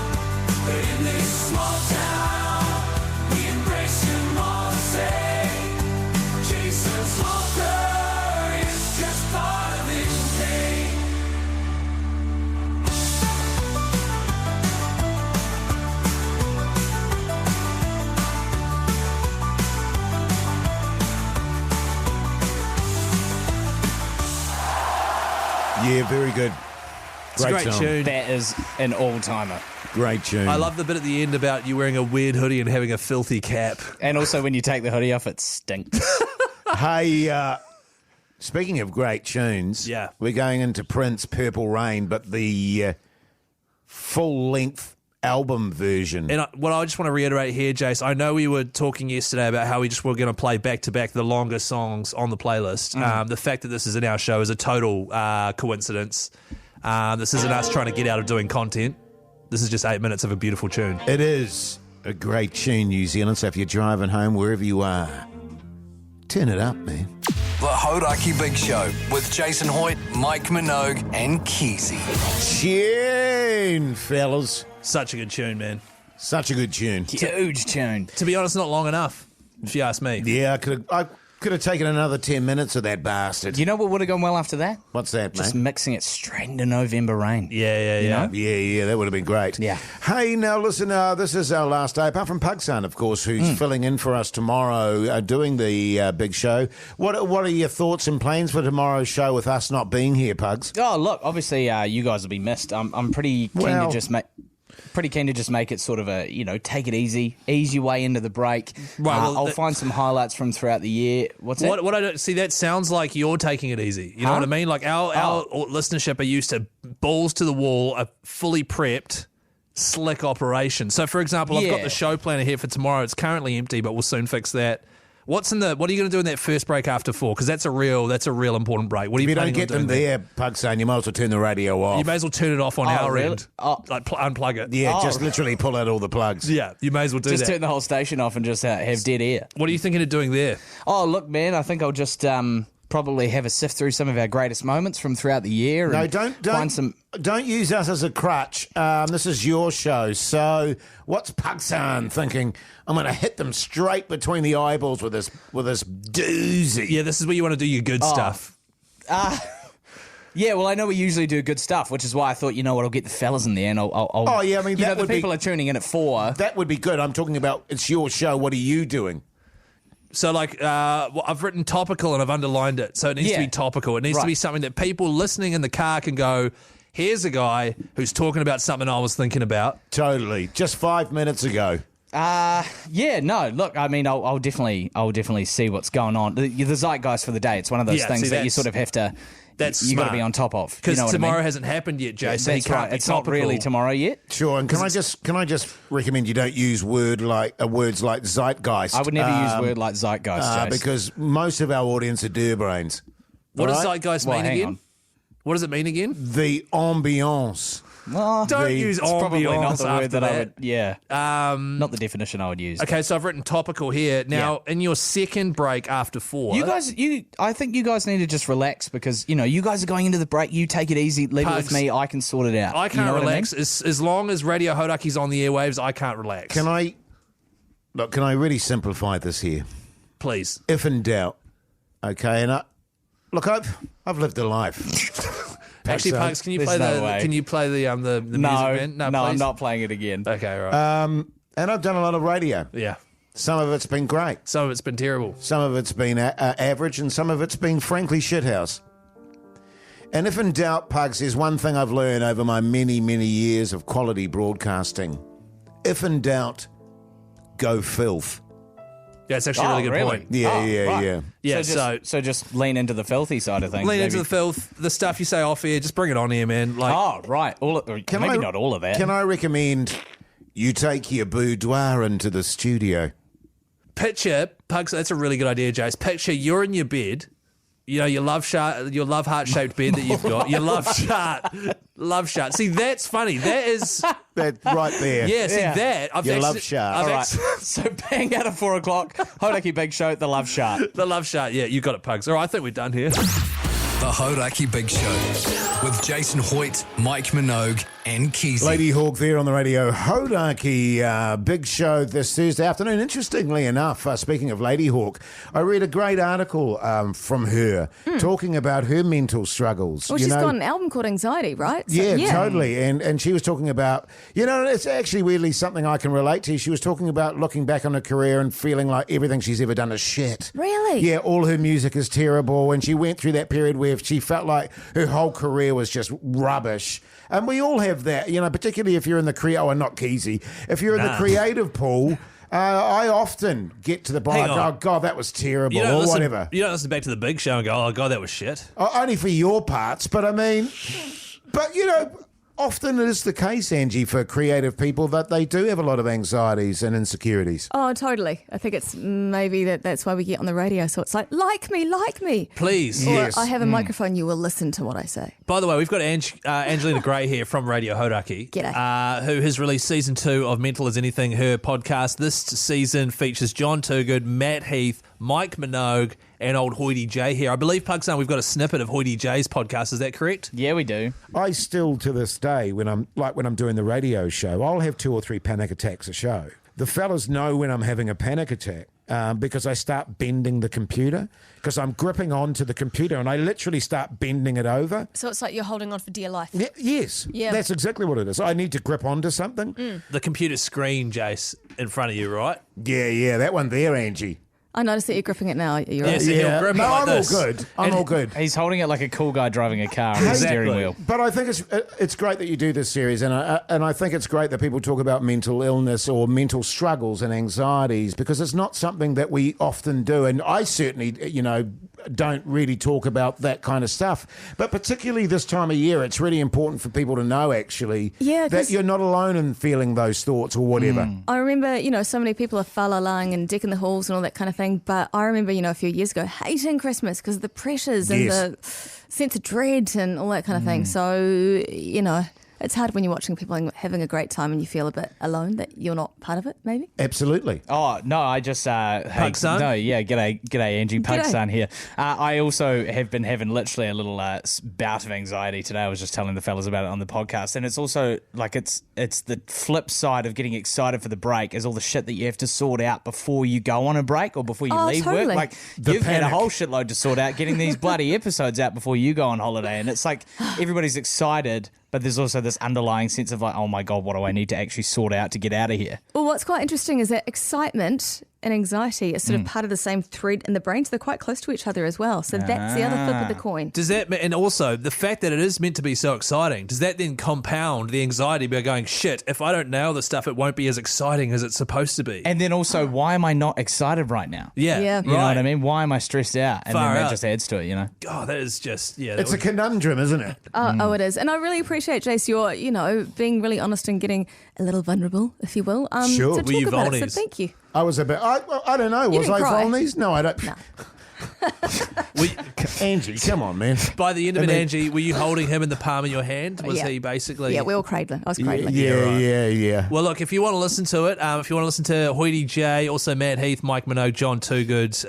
Speaker 9: But in this small town, we embrace him all the same. Jason's honker is just part of his day.
Speaker 4: Yeah, very good.
Speaker 6: It's a great
Speaker 4: song.
Speaker 6: tune.
Speaker 5: That is an all-timer.
Speaker 4: Great tune.
Speaker 6: I love the bit at the end about you wearing a weird hoodie and having a filthy cap.
Speaker 5: And also when you take the hoodie off, it stinks.
Speaker 4: Hey, speaking of great tunes,
Speaker 6: Yeah.
Speaker 4: we're going into Prince Purple Rain, but the full-length album version.
Speaker 6: And what I just want to reiterate here, Jace, I know we were talking yesterday about how we just were going to play back-to-back the longest songs on the playlist. The fact that this is in our show is a total coincidence. This isn't us trying to get out of doing content. This is just 8 minutes of a beautiful tune.
Speaker 4: It is a great tune, New Zealand, so if you're driving home, wherever you are, turn it up, man.
Speaker 1: The Hauraki Big Show with Jason Hoyte, Mike Minogue, and Keyzie.
Speaker 4: Tune, fellas.
Speaker 6: Such a good tune, man.
Speaker 4: Such a good tune.
Speaker 5: Huge tune.
Speaker 6: To be honest, not long enough, if you ask me.
Speaker 4: Yeah, I could have taken another 10 minutes of that bastard.
Speaker 5: You know what would have gone well after that?
Speaker 4: What's that,
Speaker 5: Just
Speaker 4: mate?
Speaker 5: mixing it straight into November Rain.
Speaker 6: Yeah.
Speaker 4: Yeah, that would have been great.
Speaker 5: Yeah.
Speaker 4: Hey, now listen, this is our last day, apart from Pugson, of course, who's filling in for us tomorrow, doing the big show. What are your thoughts and plans for tomorrow's show with us not being here, Pugs?
Speaker 5: Oh, look, obviously you guys will be missed. I'm pretty keen to just make it sort of a, take it easy, ease your way into the break.
Speaker 6: Right, well,
Speaker 5: I'll find some highlights from throughout the year. What's that?
Speaker 6: What I don't see, that sounds like you're taking it easy. You know what I mean? Like our listenership are used to balls to the wall, a fully prepped, slick operation. So, for example, I've got the show planner here for tomorrow. It's currently empty, but we'll soon fix that. What are you going to do in that first break after 4? Because that's a real important break. What are
Speaker 4: If you don't
Speaker 6: planning
Speaker 4: get
Speaker 6: on
Speaker 4: them
Speaker 6: doing
Speaker 4: there, Pugson, you might as well turn the radio off.
Speaker 6: You may as well turn it off on our
Speaker 5: really?
Speaker 6: end. Like unplug it.
Speaker 4: Yeah, just literally pull out all the plugs.
Speaker 6: Yeah, you may as well do
Speaker 5: Just
Speaker 6: that.
Speaker 5: turn the whole station off and just have dead air.
Speaker 6: What are you thinking of doing there?
Speaker 5: Oh, look, man, I think I'll just probably have a sift through some of our greatest moments from throughout the year.
Speaker 4: No,
Speaker 5: and find some.
Speaker 4: Don't use us as a crutch. This is your show. So what's Pugson thinking? I'm going to hit them straight between the eyeballs with this doozy.
Speaker 6: Yeah, this is where you want to do your good stuff.
Speaker 5: Yeah, well, I know we usually do good stuff, which is why I thought, I'll get the fellas in there and I'll
Speaker 4: Oh, yeah, I mean, that
Speaker 5: the
Speaker 4: would be-
Speaker 5: people are tuning in at 4.
Speaker 4: That would be good. I'm talking about it's your show. What are you doing?
Speaker 6: So, I've written topical and I've underlined it. So it needs to be topical. It needs to be something that people listening in the car can go, here's a guy who's talking about something I was thinking about.
Speaker 4: Totally. Just 5 minutes ago.
Speaker 5: Yeah, no, look, I mean, I'll definitely see what's going on. The zeitgeist for the day, it's one of those things that you sort of have to, you got to be on top of.
Speaker 6: Because
Speaker 5: tomorrow
Speaker 6: hasn't happened yet, Jay. So
Speaker 5: that's right. It's not really tomorrow yet.
Speaker 4: Sure, and can I just recommend you don't use words like zeitgeist?
Speaker 5: I would never use word like zeitgeist, Jace.
Speaker 4: because most of our audience are deer brains.
Speaker 6: What does
Speaker 4: All right?
Speaker 6: zeitgeist mean
Speaker 5: hang
Speaker 6: again?
Speaker 5: on.
Speaker 6: What does it mean again?
Speaker 4: The ambiance.
Speaker 5: Well,
Speaker 6: Don't use
Speaker 5: it's probably not
Speaker 6: ambiance
Speaker 5: the word
Speaker 6: after
Speaker 5: that I
Speaker 6: that.
Speaker 5: would. Yeah, not the definition I would use.
Speaker 6: Okay, so I've written topical here. Now, in your second break after 4...
Speaker 5: I think you guys need to just relax because, you guys are going into the break. You take it easy, leave it with me. I can sort it out.
Speaker 6: I can't
Speaker 5: You know what
Speaker 6: relax.
Speaker 5: I mean?
Speaker 6: As long as Radio Hauraki's on the airwaves, I can't relax.
Speaker 4: Can I really simplify this here?
Speaker 6: Please.
Speaker 4: If in doubt, okay. And I've lived a life.
Speaker 6: Actually, Pugs, can you play the music, man?
Speaker 5: No, I'm not playing it again.
Speaker 6: Okay, right.
Speaker 4: And I've done a lot of radio.
Speaker 6: Yeah.
Speaker 4: Some of it's been great.
Speaker 6: Some of it's been terrible.
Speaker 4: Some of it's been average, and some of it's been frankly shithouse. And if in doubt, Pugs, there's one thing I've learned over my many, many years of quality broadcasting. If in doubt, go filth.
Speaker 6: Yeah, it's actually a really good point.
Speaker 4: Yeah.
Speaker 6: Yeah,
Speaker 5: so just lean into the filthy side of things.
Speaker 6: Lean into the filth. The stuff you say off here, just bring it on here, man.
Speaker 5: Right. Not all of that.
Speaker 4: Can I recommend you take your boudoir into the studio?
Speaker 6: Picture, Pugs, that's a really good idea, Jace. Picture you're in your bed. Your love heart-shaped bed that you've got. Your love chart. See, that's funny. That is...
Speaker 4: That right there.
Speaker 6: Yeah, see that.
Speaker 4: Your love chart.
Speaker 5: All right. So bang out at 4 o'clock. Hauraki Big Show, the love chart.
Speaker 6: The love chart. Yeah, you got it, Pugs. All right, I think we're done here.
Speaker 1: The Hauraki Big Show with Jason Hoyte, Mike Minogue, and Keyzie.
Speaker 4: Lady Hawk there on the Radio Hauraki Big Show this Thursday afternoon. Interestingly enough, speaking of Lady Hawk, I read a great article from her talking about her mental struggles.
Speaker 12: Well, she's got an album called Anxiety, right? So,
Speaker 4: yeah, totally. And she was talking about, it's actually weirdly something I can relate to. She was talking about looking back on her career and feeling like everything she's ever done is shit.
Speaker 12: Really?
Speaker 4: Yeah, all her music is terrible. And she went through that period where left. She felt like her whole career was just rubbish. And we all have that, particularly if you're in the not Keyzie. If you're in the creative pool, I often get to the bar and go, oh, God, that was terrible, or whatever.
Speaker 6: You don't listen back to the big show and go, oh, God, that was shit.
Speaker 4: Only for your parts, but often it is the case, Angie, for creative people that they do have a lot of anxieties and insecurities.
Speaker 12: Oh, totally. I think it's maybe that's why we get on the radio. So it's like me.
Speaker 6: Please.
Speaker 12: Or
Speaker 4: Yes.
Speaker 12: I have a microphone, you will listen to what I say.
Speaker 6: By the way, we've got Angelina Gray here from Radio Hauraki, who has released season 2 of Mental as Anything, her podcast. This season features John Toogood, Matt Heath, Mike Minogue, and old Hoyte J here. I believe, Pugson, we've got a snippet of Hoyte J's podcast. Is that correct?
Speaker 5: Yeah, we do.
Speaker 4: I still, to this day, when I'm doing the radio show, I'll have 2 or 3 panic attacks a show. The fellas know when I'm having a panic attack because I start bending the computer, because I'm gripping onto the computer and I literally start bending it over.
Speaker 13: So it's like you're holding on for dear life.
Speaker 4: Yes.
Speaker 13: Yeah.
Speaker 4: That's exactly what it is. I need to grip onto something.
Speaker 6: The computer screen, Jase, in front of you, right?
Speaker 4: Yeah, that one there, Angie.
Speaker 12: I noticed that you're gripping it now. You're
Speaker 6: Yes, he'll grip it like this.
Speaker 4: I'm all good.
Speaker 5: He's holding it like a cool guy driving a car on the steering wheel.
Speaker 4: But I think it's great that you do this series, and I think it's great that people talk about mental illness or mental struggles and anxieties, because it's not something that we often do, and I certainly, don't really talk about that kind of stuff. But particularly this time of year, it's really important for people to know, actually, that you're not alone in feeling those thoughts or whatever.
Speaker 12: I remember, so many people are fa-la-lang and decking the halls and all that kind of thing. But I remember, a few years ago, hating Christmas because of the pressures and the sense of dread and all that kind of thing. So, it's hard when you're watching people having a great time and you feel a bit alone that you're not part of it, maybe.
Speaker 4: Absolutely.
Speaker 5: Oh, no, I just...
Speaker 6: Pugson?
Speaker 5: No, yeah, g'day Angie, Pugson here. I also have been having literally a little bout of anxiety today. I was just telling the fellas about it on the podcast. And it's also, like, it's the flip side of getting excited for the break is all the shit that you have to sort out before you go on a break or before you leave work. Like, you've had a whole shitload to sort out getting these bloody episodes out before you go on holiday. And it's like everybody's excited, but there's also this underlying sense of like, oh my God, what do I need to actually sort out to get out of here?
Speaker 12: Well, what's quite interesting is that excitement and anxiety are sort of part of the same thread in the brain, so they're quite close to each other as well. So that's the other flip of the coin.
Speaker 6: Does that, and also the fact that it is meant to be so exciting, does that then compound the anxiety by going, shit, if I don't nail this stuff, it won't be as exciting as it's supposed to be?
Speaker 5: And then also, why am I not excited right now?
Speaker 6: Yeah.
Speaker 5: You know what I mean? Why am I stressed out? And then that just adds to it,
Speaker 6: God, that is just,
Speaker 4: It's a conundrum, isn't it?
Speaker 12: Oh, it is. And I really appreciate, Jase, your, being really honest and getting a little vulnerable, if you will.
Speaker 4: Sure.
Speaker 12: To talk about it, so thank you.
Speaker 4: I was a bit, I don't know, was I vulnies? No, I don't.
Speaker 12: No.
Speaker 4: Angie, come on, man.
Speaker 6: By the end of it, Angie, were you holding him in the palm of your hand? Was he basically?
Speaker 12: Yeah, we were cradling. I was cradling.
Speaker 4: Yeah.
Speaker 6: Well, look, if you want to listen to it, if you want to listen to Hoyte J, also Matt Heath, Mike Minogue, John Toogood,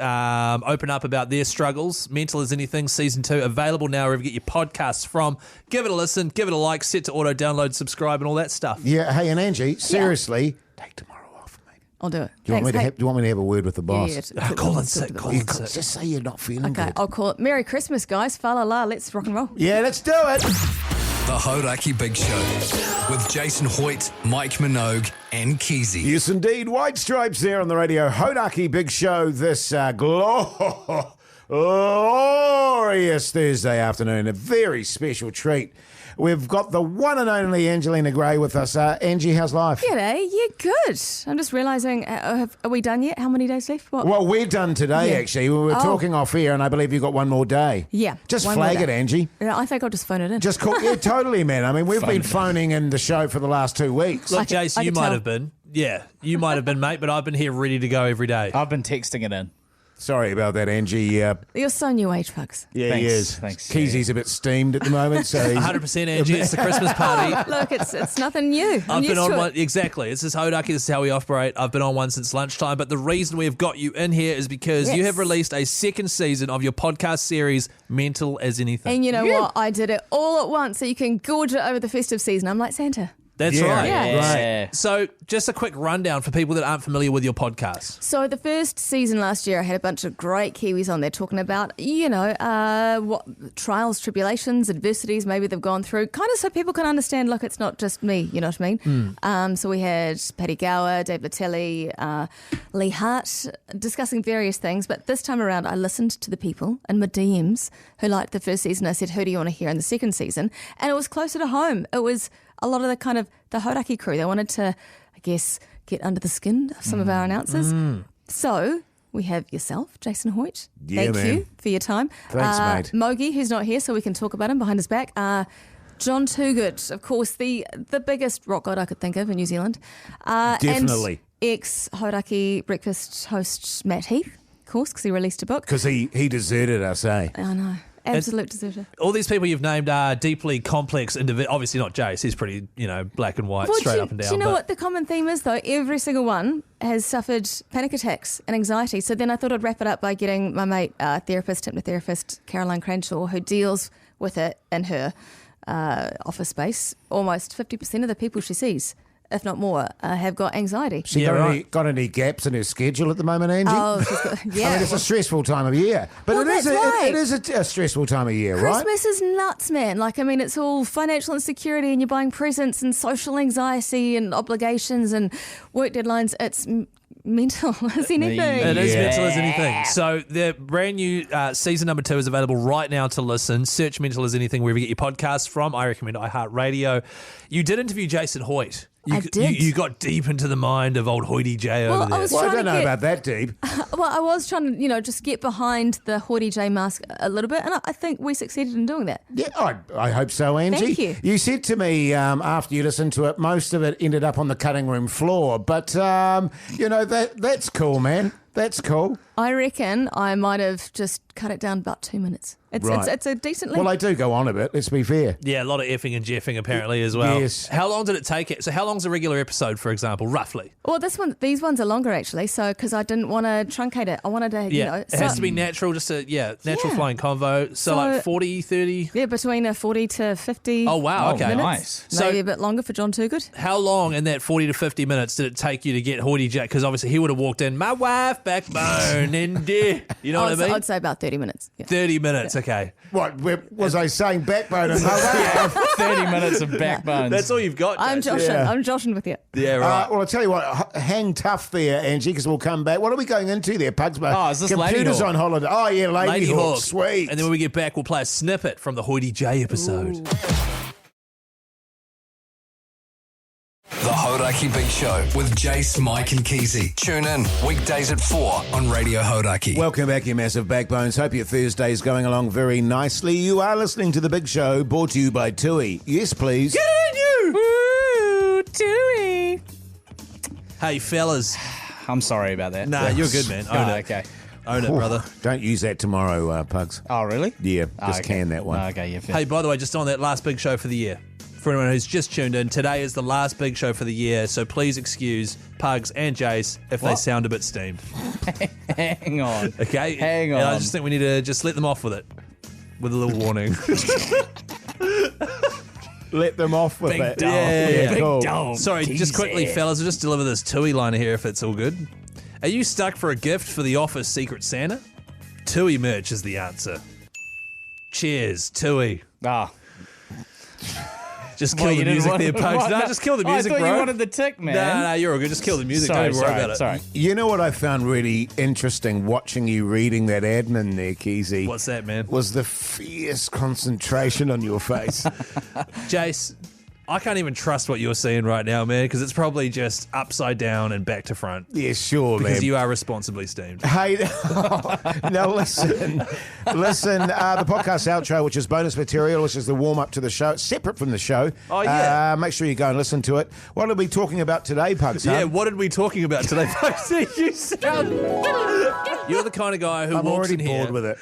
Speaker 6: open up about their struggles. Mental as Anything, Season 2, available now wherever you get your podcasts from. Give it a listen, give it a like, set to auto-download, subscribe, and all that stuff.
Speaker 4: Yeah, hey, and Angie, seriously, take tomorrow off, mate.
Speaker 12: I'll do it.
Speaker 4: Do you want me to have a word with the boss?
Speaker 6: Call in sick.
Speaker 4: Just say you're not feeling good.
Speaker 12: I'll call it. Merry Christmas, guys. Fa-la-la. Let's rock and roll.
Speaker 4: Yeah, let's do it.
Speaker 1: The Hauraki Big Show with Jason Hoyte, Mike Minogue, and Keyzie.
Speaker 4: Yes, indeed. White Stripes there on the Radio Hauraki Big Show this glorious Thursday afternoon. A very special treat. We've got the one and only Angelina Gray with us. Angie, how's life?
Speaker 12: G'day. Yeah, good. I'm just realising, are we done yet? How many days left? What?
Speaker 4: Well, we're done today, actually. We were talking off here, and I believe you've got one more day.
Speaker 12: Yeah.
Speaker 4: Just flag it, Angie.
Speaker 12: Yeah, I think I'll just phone it in.
Speaker 4: Just call. Yeah, totally, man. I mean, we've been phoning in the show for the last 2 weeks.
Speaker 6: Look, Jase, you might have been. Yeah, you might have been, mate, but I've been here ready to go every day.
Speaker 5: I've been texting it in.
Speaker 4: Sorry about that, Angie.
Speaker 12: You're so new age, Pugs.
Speaker 4: Yeah,
Speaker 5: Thanks,
Speaker 4: he is.
Speaker 5: thanks.
Speaker 4: Keyzie's a bit steamed at the moment. So
Speaker 6: 100%, Angie. It's the Christmas party.
Speaker 12: Look, it's nothing new.
Speaker 6: I've been on one. Exactly. This is Hauraki. This is how we operate. I've been on one since lunchtime. But the reason we've got you in here is because you have released a second season of your podcast series, Mental as Anything.
Speaker 12: And you know what? I did it all at once so you can gorge it over the festive season. I'm like Santa.
Speaker 6: That's right.
Speaker 5: Yeah.
Speaker 6: Right. So just a quick rundown for people that aren't familiar with your podcast.
Speaker 12: So the first season last year, I had a bunch of great Kiwis on there talking about, what trials, tribulations, adversities maybe they've gone through, kind of so people can understand, look, it's not just me, you know what I mean? So we had Paddy Gower, Dave Latelli, Lee Hart discussing various things, but this time around I listened to the people in my DMs who liked the first season. I said, who do you want to hear in the second season? And it was closer to home. It was a lot of the Hauraki crew. They wanted to, I guess, get under the skin of some of our announcers. So we have yourself, Jason Hoyte. Thank you for your time.
Speaker 4: Thanks, mate.
Speaker 12: Mogi, who's not here, so we can talk about him behind his back. John Toogood, of course, the biggest rock god I could think of in New Zealand.
Speaker 4: Definitely.
Speaker 12: And ex-Hauraki breakfast host Matt Heath, of course, because he released a book.
Speaker 4: Because he deserted us, eh?
Speaker 12: I know. Absolute deserter.
Speaker 6: All these people you've named are deeply complex individuals. Obviously not Jase. He's pretty, black and white, straight up and down.
Speaker 12: Do you know what the common theme is, though? Every single one has suffered panic attacks and anxiety. So then I thought I'd wrap it up by getting my mate, hypnotherapist Caroline Cranshaw, who deals with it in her office space. Almost 50% of the people she sees, if not more, have got anxiety.
Speaker 4: She got any gaps in her schedule at the moment, Angie?
Speaker 12: Oh, she's got, yeah.
Speaker 4: I mean, it's a stressful time of year. But
Speaker 12: Well,
Speaker 4: it is a stressful time of year, right?
Speaker 12: Christmas is nuts, man. It's all financial insecurity and you're buying presents and social anxiety and obligations and work deadlines. It's mental as anything.
Speaker 6: It is mental as anything. So the brand new season number 2 is available right now to listen. Search Mental as Anything wherever you get your podcasts from. I recommend iHeartRadio. You did interview Jason Hoyte.
Speaker 12: I did.
Speaker 6: You got deep into the mind of old Hoity J over there.
Speaker 4: I don't know about that deep.
Speaker 12: Well, I was trying to, just get behind the Hoity J mask a little bit, and I think we succeeded in doing that.
Speaker 4: Yeah, I hope so, Angie.
Speaker 12: Thank you.
Speaker 4: You said to me after you listened to it, most of it ended up on the cutting room floor, but, that's cool, man. That's cool.
Speaker 12: I reckon I might have just cut it down about 2 minutes. It's a decent length.
Speaker 4: Well, they do go on a bit, let's be fair.
Speaker 6: Yeah, a lot of effing and jeffing apparently as well.
Speaker 4: Yes.
Speaker 6: How long did it take it? So how long's a regular episode, for example, roughly?
Speaker 12: Well, these ones are longer actually, so because I didn't want to truncate it. I wanted to,
Speaker 6: it has to be natural, just natural flowing convo. So like 40, 30?
Speaker 12: Yeah, between a 40 to 50
Speaker 6: Oh, wow, okay.
Speaker 12: minutes.
Speaker 5: Nice.
Speaker 12: Maybe a bit longer for John Toogood.
Speaker 6: How long in that 40 to 50 minutes did it take you to get Hoity J? Because obviously he would have walked in, my wife, backbone, and dear. You know what I mean?
Speaker 12: I'd say about 30 minutes. Yeah.
Speaker 6: 30 minutes, okay.
Speaker 4: What, was I saying backbone and yeah.
Speaker 5: 30 minutes of backbones.
Speaker 6: That's all you've got,
Speaker 12: I'm
Speaker 6: Jason.
Speaker 12: joshing.
Speaker 4: Yeah.
Speaker 12: I'm joshing with you.
Speaker 6: Yeah, right.
Speaker 4: Well, I'll tell you what, hang tough there, Angie, because we'll come back. What are we going into there, Pugs?
Speaker 5: Oh, is this
Speaker 4: Computers
Speaker 5: Lady Hawk?
Speaker 4: on holiday. Oh, yeah, Lady Hawk. Sweet.
Speaker 6: And then when we get back, we'll play a snippet from the Hoity J episode.
Speaker 1: The Hauraki Big Show with Jase, Mike and Keyzie. Tune in weekdays at 4 on Radio Hauraki.
Speaker 4: Welcome back, you massive backbones. Hope your Thursday's going along very nicely. You are listening to The Big Show, brought to you by Tui. Yes, please.
Speaker 6: Get in you!
Speaker 5: Woo, Tui.
Speaker 6: Hey, fellas.
Speaker 5: I'm sorry about that.
Speaker 6: Nah, you're good, man. Own it.
Speaker 5: Okay.
Speaker 6: Own it, brother.
Speaker 4: Don't use that tomorrow, Pugs.
Speaker 5: Oh, really?
Speaker 4: Yeah, just
Speaker 5: okay.
Speaker 4: can that one.
Speaker 5: Okay, yeah, fair.
Speaker 6: Hey, by the way, just on that last big show for the year, for anyone who's just tuned in, today is the last big show for the year, so please excuse Pugs and Jase if they sound a bit steamed.
Speaker 5: Hang on.
Speaker 6: Okay?
Speaker 5: Hang on.
Speaker 6: I just think we need to just let them off with it, with a little warning.
Speaker 4: Let them off with
Speaker 5: Big
Speaker 4: it.
Speaker 5: dog.
Speaker 6: Yeah.
Speaker 5: Big
Speaker 4: cool.
Speaker 5: dog.
Speaker 6: Sorry, just quickly, fellas, I'll just deliver this Tui liner here if it's all good. Are you stuck for a gift for the office Secret Santa? Tui merch is the answer. Cheers, Tui.
Speaker 5: Ah.
Speaker 6: Just kill the music there, Pugs. No, just kill the music,
Speaker 5: I thought
Speaker 6: bro.
Speaker 5: you wanted the tick, man.
Speaker 6: No, you're all good. Just kill the music.
Speaker 5: Sorry,
Speaker 6: Don't worry about it.
Speaker 5: Sorry.
Speaker 4: You know what I found really interesting watching you reading that admin there, Keyzie?
Speaker 6: What's that, man?
Speaker 4: Was the fierce concentration on your face.
Speaker 6: Jase, I can't even trust what you're seeing right now, man, because it's probably just upside down and back to front.
Speaker 4: Yeah, sure,
Speaker 6: because
Speaker 4: man.
Speaker 6: you are responsibly steamed.
Speaker 4: Hey, now listen. The podcast outro, which is bonus material, which is the warm up to the show, separate from the show.
Speaker 6: Oh, yeah.
Speaker 4: Make sure you go and listen to it. What are we talking about today, Pugs?
Speaker 6: Yeah, what are we talking about today, Pugs? You sound. You're the kind of guy who
Speaker 4: I'm
Speaker 6: walks
Speaker 4: already
Speaker 6: in here.
Speaker 4: bored with it.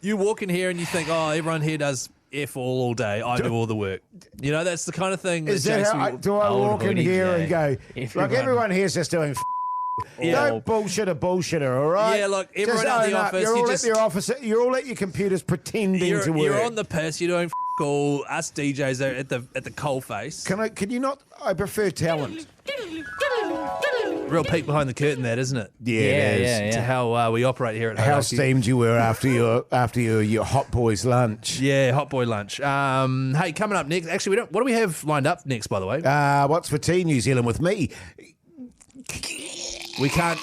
Speaker 6: You walk in here and you think, oh, everyone here does F all day. I do all the work. You know, that's the kind of thing.
Speaker 4: Is that how do I walk in here and go, like everyone here's just doing don't bullshit a bullshitter, all right?
Speaker 6: Yeah, look, everyone at the office,
Speaker 4: you're all at your computer's pretending to work.
Speaker 6: You're on the piss, you're doing buckle. Us DJs are at the coalface.
Speaker 4: Can you not? I prefer talent.
Speaker 6: Real peek behind the curtain, that isn't it?
Speaker 4: Yeah, it is.
Speaker 6: To how we operate here at
Speaker 4: How
Speaker 6: Hauraki.
Speaker 4: steamed you were after your hot boys lunch.
Speaker 6: Yeah, hot boy lunch. Hey, coming up next. Actually, what do we have lined up next? By the way,
Speaker 4: what's for tea New Zealand with me?
Speaker 6: We can't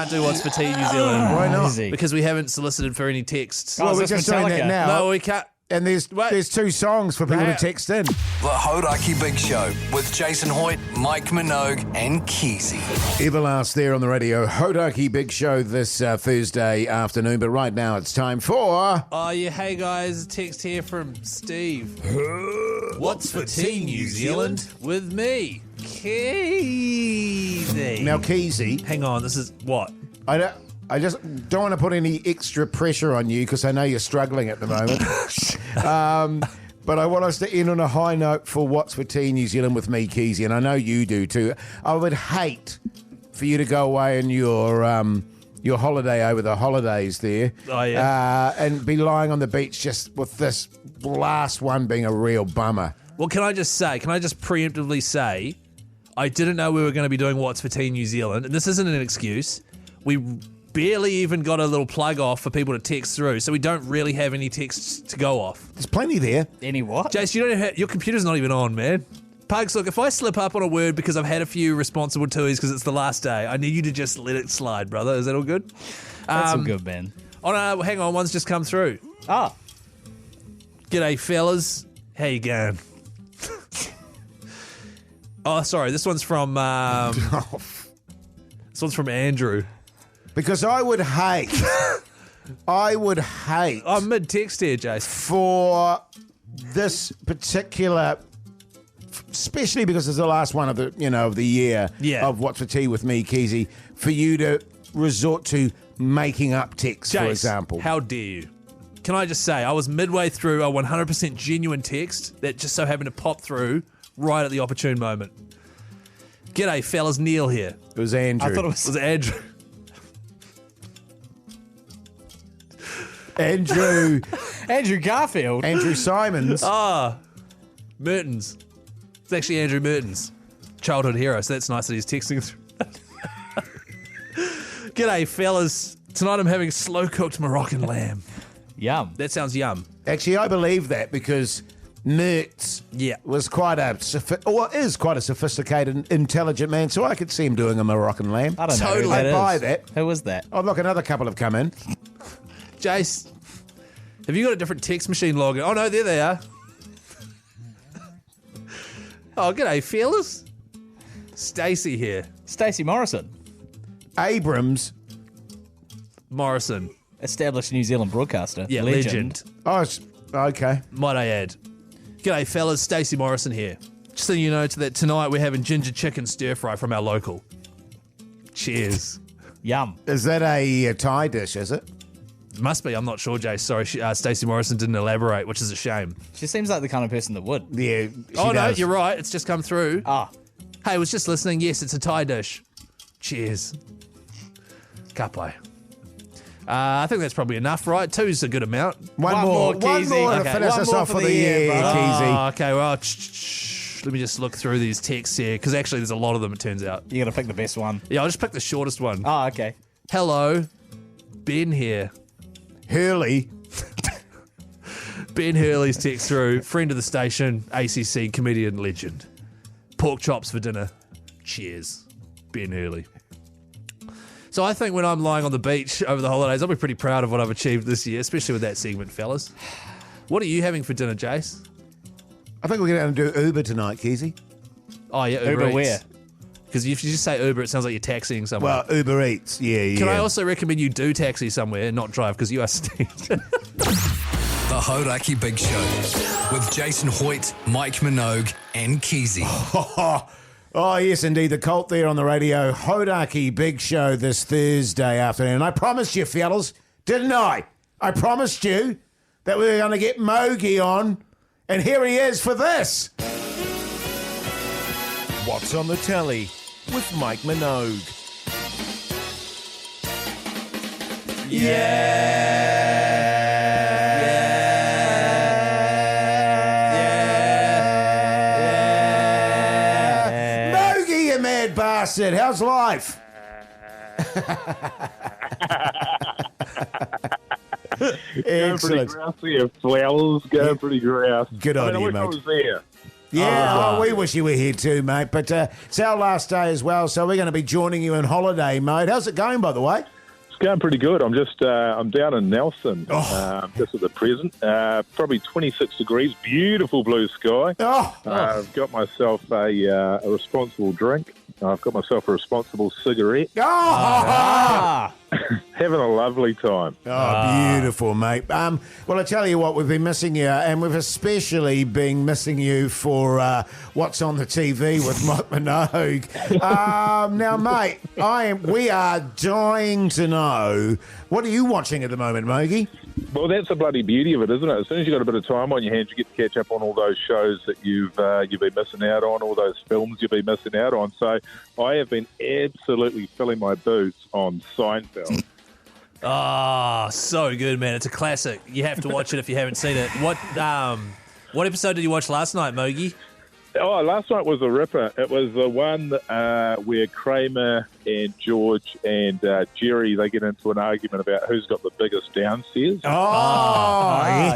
Speaker 6: do what's for tea New Zealand.
Speaker 4: Why not?
Speaker 6: Because we haven't solicited for any texts.
Speaker 4: Well, we're just doing that now.
Speaker 6: No, we can't.
Speaker 4: And there's 2 songs for people to text in.
Speaker 1: The Hauraki Big Show with Jason Hoyte, Mike Minogue and Keyzie.
Speaker 4: Everlast there on the Radio Hauraki Big Show this Thursday afternoon. But right now it's time for...
Speaker 6: Oh, yeah. Hey, guys. Text here from Steve. What's for tea New Zealand with me, Keyzie.
Speaker 4: Now, Keyzie...
Speaker 6: Hang on. This is what?
Speaker 4: I just don't want to put any extra pressure on you because I know you're struggling at the moment. But I want us to end on a high note for What's for Tea New Zealand with me, Keyzie, and I know you do too. I would hate for you to go away on your holiday over the holidays there.
Speaker 6: Oh, yeah.
Speaker 4: And be lying on the beach just with this last one being a real bummer.
Speaker 6: Well, can I just preemptively say, I didn't know we were going to be doing What's for Tea New Zealand, and this isn't an excuse. We barely even got a little plug off for people to text through, so we don't really have any texts to go off.
Speaker 4: There's plenty there.
Speaker 5: Any what?
Speaker 6: Jase, your computer's not even on, man. Pugs, look, if I slip up on a word because I've had a few responsible toys because it's the last day, I need you to just let it slide, brother. Is that all good?
Speaker 5: That's all good, man.
Speaker 6: Oh, no, hang on. One's just come through.
Speaker 5: Oh.
Speaker 6: G'day, fellas. How you going? Oh, sorry. This one's from... This one's from Andrew.
Speaker 4: Because I would hate...
Speaker 6: I'm mid-text here, Jase.
Speaker 4: For this particular... Especially because it's the last one of the year of What's for Tea with me, Keyzie, for you to resort to making up texts,
Speaker 6: Jase,
Speaker 4: for example.
Speaker 6: How dare you? Can I just say, I was midway through a 100% genuine text that just so happened to pop through right at the opportune moment. G'day, fellas. Neil here.
Speaker 4: It was Andrew.
Speaker 6: I thought it was Andrew.
Speaker 5: Andrew Garfield.
Speaker 4: Andrew Simons.
Speaker 6: Mertens. It's actually Andrew Mertens, childhood hero, so that's nice that he's texting through. G'day, fellas. Tonight I'm having slow-cooked Moroccan lamb.
Speaker 5: Yum.
Speaker 6: That sounds yum.
Speaker 4: Actually, I believe that because Mertz was is quite a sophisticated, intelligent man, so I could see him doing a Moroccan lamb.
Speaker 5: I don't know.
Speaker 4: Totally. I'd buy that.
Speaker 5: Who was that?
Speaker 4: Oh, look, another couple have come in.
Speaker 6: Jase, have you got a different text machine login? Oh, no, there they are. Oh, g'day, fellas. Stacey here.
Speaker 5: Stacey Morrison.
Speaker 4: Abrams.
Speaker 6: Morrison.
Speaker 5: Established New Zealand broadcaster.
Speaker 6: Yeah, legend.
Speaker 4: Oh, okay.
Speaker 6: Might I add. G'day, fellas. Stacey Morrison here. Just so you know, that tonight we're having ginger chicken stir fry from our local. Cheers.
Speaker 5: Yum.
Speaker 4: Is that a Thai dish, is it?
Speaker 6: Must be. I'm not sure, Jay. Sorry, Stacey Morrison didn't elaborate, which is a shame.
Speaker 5: She seems like the kind of person that would.
Speaker 4: Yeah.
Speaker 6: Oh, no, you're right. It's just come through.
Speaker 5: Ah.
Speaker 6: Hey, I was just listening. Yes, it's a Thai dish. Cheers. Kapai. I think that's probably enough, right? Two's a good amount.
Speaker 4: One more,
Speaker 5: Keyzie.
Speaker 4: to finish us off for the year, Keyzie.
Speaker 6: Oh, okay, well, let me just look through these texts here, because actually there's a lot of them, it turns out.
Speaker 5: You got to pick the best one.
Speaker 6: Yeah, I'll just pick the shortest one.
Speaker 5: Oh, okay.
Speaker 6: Hello, Ben here.
Speaker 4: Hurley.
Speaker 6: Ben Hurley's text through, friend of the station, ACC comedian legend. Pork chops for dinner. Cheers. Ben Hurley. So I think when I'm lying on the beach over the holidays, I'll be pretty proud of what I've achieved this year, especially with that segment, fellas. What are you having for dinner, Jase?
Speaker 4: I think we're going to do Uber tonight, Keyzie.
Speaker 6: Oh, yeah,
Speaker 5: Uber
Speaker 6: Eats.
Speaker 5: where?
Speaker 6: Because if you just say Uber, it sounds like you're taxiing somewhere.
Speaker 4: Well, Uber Eats, yeah.
Speaker 6: Can I also recommend you do taxi somewhere and not drive, because you are Steve.
Speaker 1: The Hauraki Big Show with Jason Hoyte, Mike Minogue and Keyzie.
Speaker 4: Oh, yes, indeed. The cult there on the Radio Hauraki Big Show this Thursday afternoon. I promised you, fellas, didn't I? I promised you that we were going to get Mogi on, and here he is for this. What's on the telly with Mike Minogue? bastard. How's life?
Speaker 11: Going pretty grouse here. Flowers going pretty grouse.
Speaker 4: Good on you,
Speaker 11: I
Speaker 4: mate.
Speaker 11: was there.
Speaker 4: Yeah, we wish you were here too, mate. But it's our last day as well, so we're going to be joining you on holiday, mate. How's it going, by the way?
Speaker 11: It's going pretty good. I'm just I'm down in Nelson just at the present. Probably 26 degrees, beautiful blue sky. I've got myself a responsible drink. I've got myself a responsible cigarette. Having a lovely time.
Speaker 4: Oh, beautiful, mate. Well, I tell you what, we've been missing you, and we've especially been missing you for what's on the TV with Mike Minogue. Now, mate, we are dying to know, what are you watching at the moment, Mogie?
Speaker 11: Well, that's the bloody beauty of it, isn't it? As soon as you've got a bit of time on your hands, you get to catch up on all those shows that you've been missing out on, all those films you've been missing out on. So I have been absolutely filling my boots on Seinfeld.
Speaker 6: Oh, so good, man. It's a classic. You have to watch it if you haven't seen it. What episode did you watch last night, Mogie?
Speaker 11: Oh, last night was a ripper. It was the one where Kramer and George and Jerry, they get into an argument about who's got the biggest downstairs.
Speaker 4: Yeah.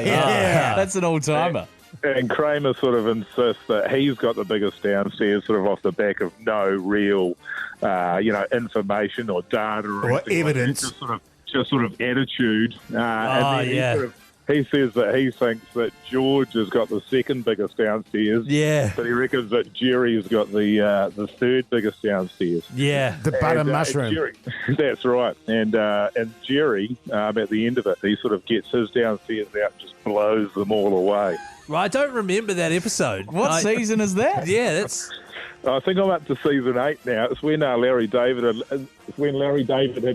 Speaker 5: That's an all-timer.
Speaker 11: And Kramer sort of insists that he's got the biggest downstairs, sort of off the back of no real, information or data
Speaker 4: or evidence.
Speaker 11: Like just sort of attitude. And then he says that he thinks that George has got the second biggest downstairs.
Speaker 6: Yeah.
Speaker 11: But he reckons that Jerry's got the third biggest downstairs.
Speaker 6: Yeah.
Speaker 4: The butter mushroom.
Speaker 11: Jerry, that's right. And Jerry, at the end of it, he sort of gets his downstairs out and just blows them all away.
Speaker 6: Right, I don't remember that episode.
Speaker 5: What season is that?
Speaker 6: Yeah, that's...
Speaker 11: I think I'm up to season 8 now. It's when Larry David had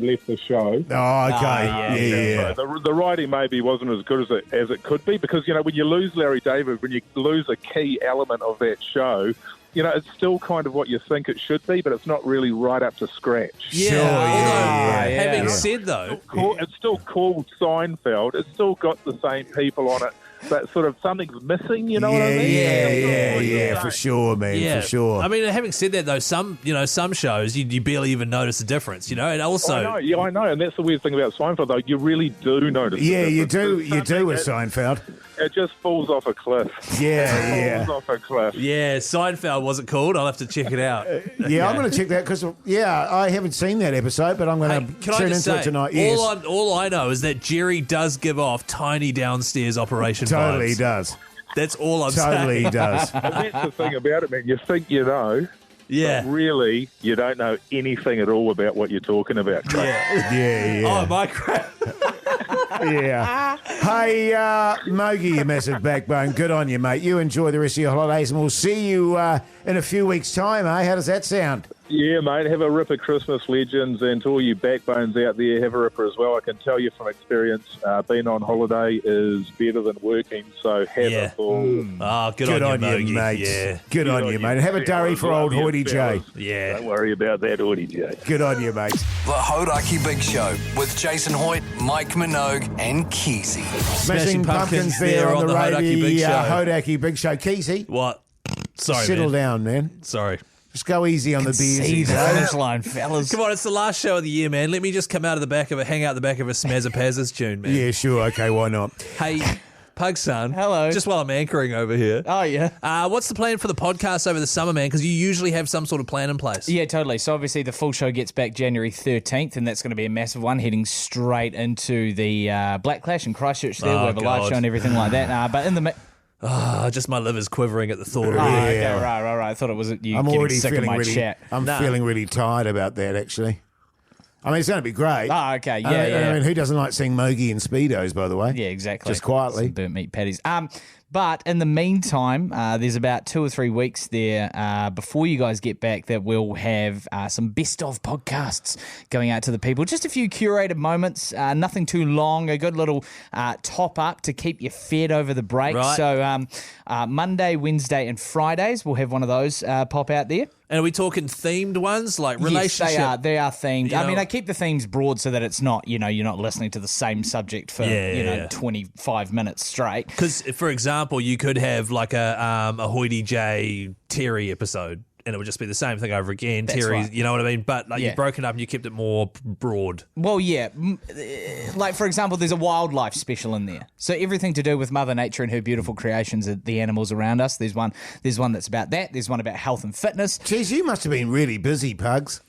Speaker 11: left the show.
Speaker 4: Oh, okay. Yeah.
Speaker 11: So the writing maybe wasn't as good as it could be because, when you lose Larry David, when you lose a key element of that show, it's still kind of what you think it should be, but it's not really right up to scratch.
Speaker 6: Yeah. Having said, though...
Speaker 11: It's still called Seinfeld. It's still got the same people on it. But sort of something's missing, you know what I mean?
Speaker 4: Yeah, for sure, man, for sure.
Speaker 6: I mean, having said that, though, some shows you barely even notice the difference, and also...
Speaker 11: I know, and that's the weird thing about Seinfeld, though. You really do notice the difference.
Speaker 4: You do with Seinfeld.
Speaker 11: It just falls off a cliff.
Speaker 4: Yeah.
Speaker 11: Falls off a cliff.
Speaker 6: Yeah, Seinfeld was it called? I'll have to check it out.
Speaker 4: I'm going to check that because, I haven't seen that episode, but I'm going to tune into it tonight. Yes.
Speaker 6: All I know is that Jerry does give off tiny downstairs operation
Speaker 4: Totally
Speaker 6: vibes.
Speaker 4: Does.
Speaker 6: That's all I'm saying.
Speaker 4: Totally does.
Speaker 11: And that's the thing about it, man. You think you know, but really you don't know anything at all about what you're talking about.
Speaker 4: Yeah.
Speaker 6: Oh, my crap.
Speaker 4: Yeah. Hey, Mogie, you massive backbone. Good on you, mate. You enjoy the rest of your holidays, and we'll see you in a few weeks' time, eh? How does that sound?
Speaker 11: Yeah, mate. Have a ripper, Christmas legends, and to all you backbones out there, have a ripper as well. I can tell you from experience, being on holiday is better than working, so have a ball.
Speaker 6: Good on you,
Speaker 4: mate.
Speaker 6: Yeah.
Speaker 4: Good on you, mate. And have a durry for old Hoyte J.
Speaker 6: Yeah.
Speaker 11: Don't worry about that, Hoyte J.
Speaker 4: Good on you, mate.
Speaker 1: The Hauraki Big Show with Jason Hoyte, Mike Minogue, and Keyzie.
Speaker 4: Smashing Pumpkins there on the Radio Hauraki Big Show. Keyzie.
Speaker 6: What? Sorry,
Speaker 4: Settle
Speaker 6: man.
Speaker 4: down, man.
Speaker 6: Sorry.
Speaker 4: Just go easy on the beers.
Speaker 5: See the finish line, fellas.
Speaker 6: Come on, it's the last show of the year, man. Let me just hang out the back of a Smazzapazzas tune, man.
Speaker 4: Yeah, sure. Okay, why not?
Speaker 6: Hey, Pug Son.
Speaker 5: Hello.
Speaker 6: Just while I'm anchoring over here.
Speaker 5: Oh, yeah.
Speaker 6: What's the plan for the podcast over the summer, man? Because you usually have some sort of plan in place.
Speaker 5: Yeah, totally. So obviously the full show gets back January 13th, and that's going to be a massive one, heading straight into the Black Clash in Christchurch there. We'll have a live show and everything like that. But in the...
Speaker 6: just my liver's quivering at the thought of it.
Speaker 5: Okay, right. I thought it was you
Speaker 4: I'm
Speaker 5: getting
Speaker 4: already
Speaker 5: sick of my chat.
Speaker 4: I'm feeling really tired about that, actually. I mean, it's going to be great.
Speaker 5: Okay, yeah.
Speaker 4: I mean, who doesn't like seeing Mogie in Speedos, by the way?
Speaker 5: Yeah, exactly.
Speaker 4: Just quietly.
Speaker 5: Some burnt meat patties. But in the meantime, there's about 2 or 3 weeks there before you guys get back that we'll have some best of podcasts going out to the people. Just a few curated moments, nothing too long, a good little top up to keep you fed over the break.
Speaker 6: Right.
Speaker 5: So Monday, Wednesday and Fridays, we'll have one of those pop out there.
Speaker 6: And are we talking themed ones, like relationship?
Speaker 5: Yes, they are themed. I mean, I keep the themes broad so that it's not, you're not listening to the same subject for, 25 minutes straight.
Speaker 6: Because, for example, you could have like a Hoyte J Terry episode, and it would just be the same thing over again.
Speaker 5: That's
Speaker 6: Terry,
Speaker 5: right.
Speaker 6: you know what I mean? But
Speaker 5: Yeah.
Speaker 6: you've broken up and you kept it more broad.
Speaker 5: Well, yeah. Like, for example, there's a wildlife special in there. So everything to do with Mother Nature and her beautiful creations, the animals around us. There's one that's about that. There's one about health and fitness.
Speaker 4: Jeez, you must have been really busy, Pugs.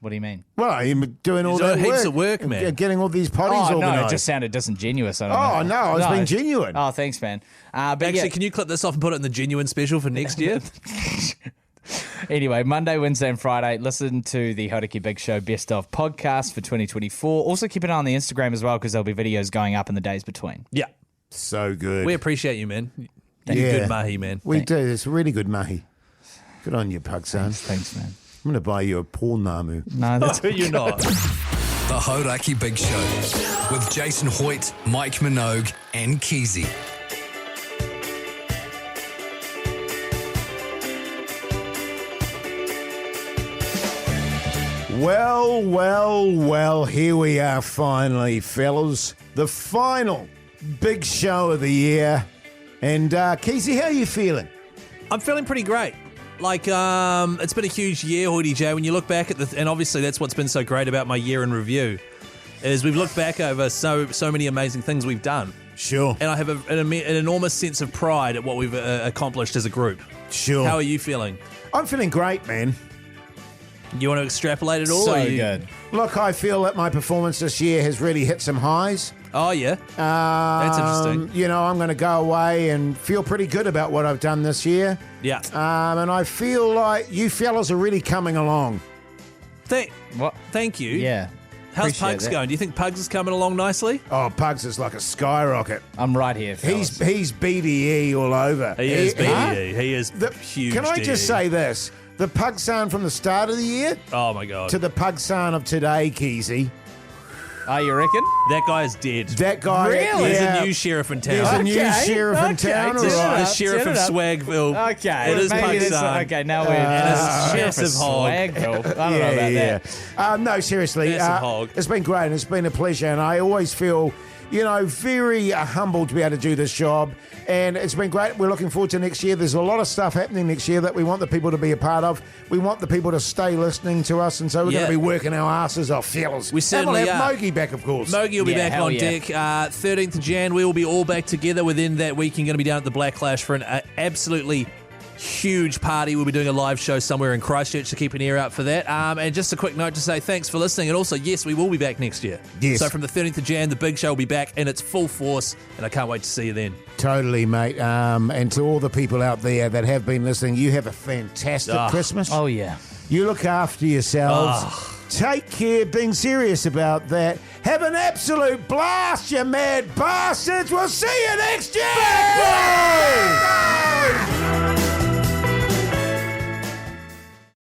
Speaker 5: What do you mean?
Speaker 4: Well, you're doing all
Speaker 6: He's
Speaker 4: that
Speaker 6: doing heaps
Speaker 4: work.
Speaker 6: of work, man.
Speaker 4: Getting all these potties
Speaker 5: Oh,
Speaker 4: organised.
Speaker 5: no, it just sounded disingenuous. I don't know.
Speaker 4: No, I was being genuine.
Speaker 5: Oh, thanks, man. But
Speaker 6: Actually,
Speaker 5: yeah.
Speaker 6: can you clip this off and put it in the genuine special for next year?
Speaker 5: Anyway, Monday, Wednesday and Friday, listen to the Hauraki Big Show Best Of podcast for 2024. Also keep an eye on the Instagram as well because there'll be videos going up in the days between.
Speaker 6: Yeah.
Speaker 4: So good.
Speaker 6: We appreciate you, man. You're good mahi, man.
Speaker 4: We do. It's really good mahi. Good on you, Pug son.
Speaker 5: Thanks, man.
Speaker 4: I'm going to buy you a porn namu.
Speaker 5: No, that's
Speaker 6: you're not.
Speaker 1: The Hauraki Big Show with Jason Hoyte, Mike Minogue, and Keyzie.
Speaker 4: Well, here we are finally, fellas. The final big show of the year. And, Keyzie, how are you feeling?
Speaker 6: I'm feeling pretty great. Like, it's been a huge year, Hoyte J. When you look back at and obviously that's what's been so great about my year in review, is we've looked back over so many amazing things we've done.
Speaker 4: Sure.
Speaker 6: And I have an enormous sense of pride at what we've accomplished as a group.
Speaker 4: Sure.
Speaker 6: How are you feeling?
Speaker 4: I'm feeling great, man.
Speaker 6: You want to extrapolate it all?
Speaker 5: so
Speaker 6: or you...
Speaker 5: good.
Speaker 4: Look, I feel that my performance this year has really hit some highs.
Speaker 6: Oh, yeah? That's interesting.
Speaker 4: You know, I'm going to go away and feel pretty good about what I've done this year.
Speaker 6: Yeah.
Speaker 4: And I feel like you fellas are really coming along.
Speaker 6: Thank you.
Speaker 5: Yeah.
Speaker 6: How's
Speaker 5: Appreciate
Speaker 6: Pugs
Speaker 5: that.
Speaker 6: going? Do you think Pugs is coming along nicely?
Speaker 4: Oh, Pugs is like a skyrocket.
Speaker 5: I'm right here, fellas.
Speaker 4: He's BDE all over.
Speaker 6: He is BDE. He is huge.
Speaker 4: Can I just say this? The Pug sound from the start of the year
Speaker 6: Oh, my God.
Speaker 4: to the Pug sound of today, Keyzie.
Speaker 5: Oh, you reckon?
Speaker 6: That guy is dead.
Speaker 4: That guy.
Speaker 5: Really?
Speaker 6: There's
Speaker 4: Yeah.
Speaker 6: a new sheriff in town.
Speaker 4: There's a new sheriff in town, all
Speaker 6: The
Speaker 4: right.
Speaker 6: sheriff of Swagville.
Speaker 5: Okay.
Speaker 6: It is
Speaker 5: maybe
Speaker 6: Pug's
Speaker 5: that's-
Speaker 6: son.
Speaker 5: Okay, now we're...
Speaker 6: And it's
Speaker 5: Sheriff of
Speaker 6: massive hog.
Speaker 5: Swagville. I don't know about that.
Speaker 4: No, seriously.
Speaker 6: Massive hog.
Speaker 4: It's been great and it's been a pleasure. And I always feel, very humbled to be able to do this job. And it's been great. We're looking forward to next year. There's a lot of stuff happening next year that we want the people to be a part of. We want the people to stay listening to us. And so we're going to be working our asses off, fellas.
Speaker 6: We certainly
Speaker 4: and we'll have
Speaker 6: are.
Speaker 4: Mogi back, of course.
Speaker 6: Mogi will be back
Speaker 5: hell
Speaker 6: on
Speaker 5: yeah.
Speaker 6: deck. 13th of Jan, we will be all back together within that weekend. Going to be down at the Black Clash for an absolutely huge party. We'll be doing a live show somewhere in Christchurch, so keep an ear out for that. And just a quick note to say thanks for listening. And also, yes, we will be back next year.
Speaker 4: Yes.
Speaker 6: So from the 13th of Jan, the big show will be back in its full force, and I can't wait to see you then.
Speaker 4: Totally, mate. And to all the people out there that have been listening, you have a fantastic Christmas.
Speaker 5: Oh, yeah.
Speaker 4: You look after yourselves. Take care, being serious about that. Have an absolute blast, you mad bastards. We'll see you next year. Bye.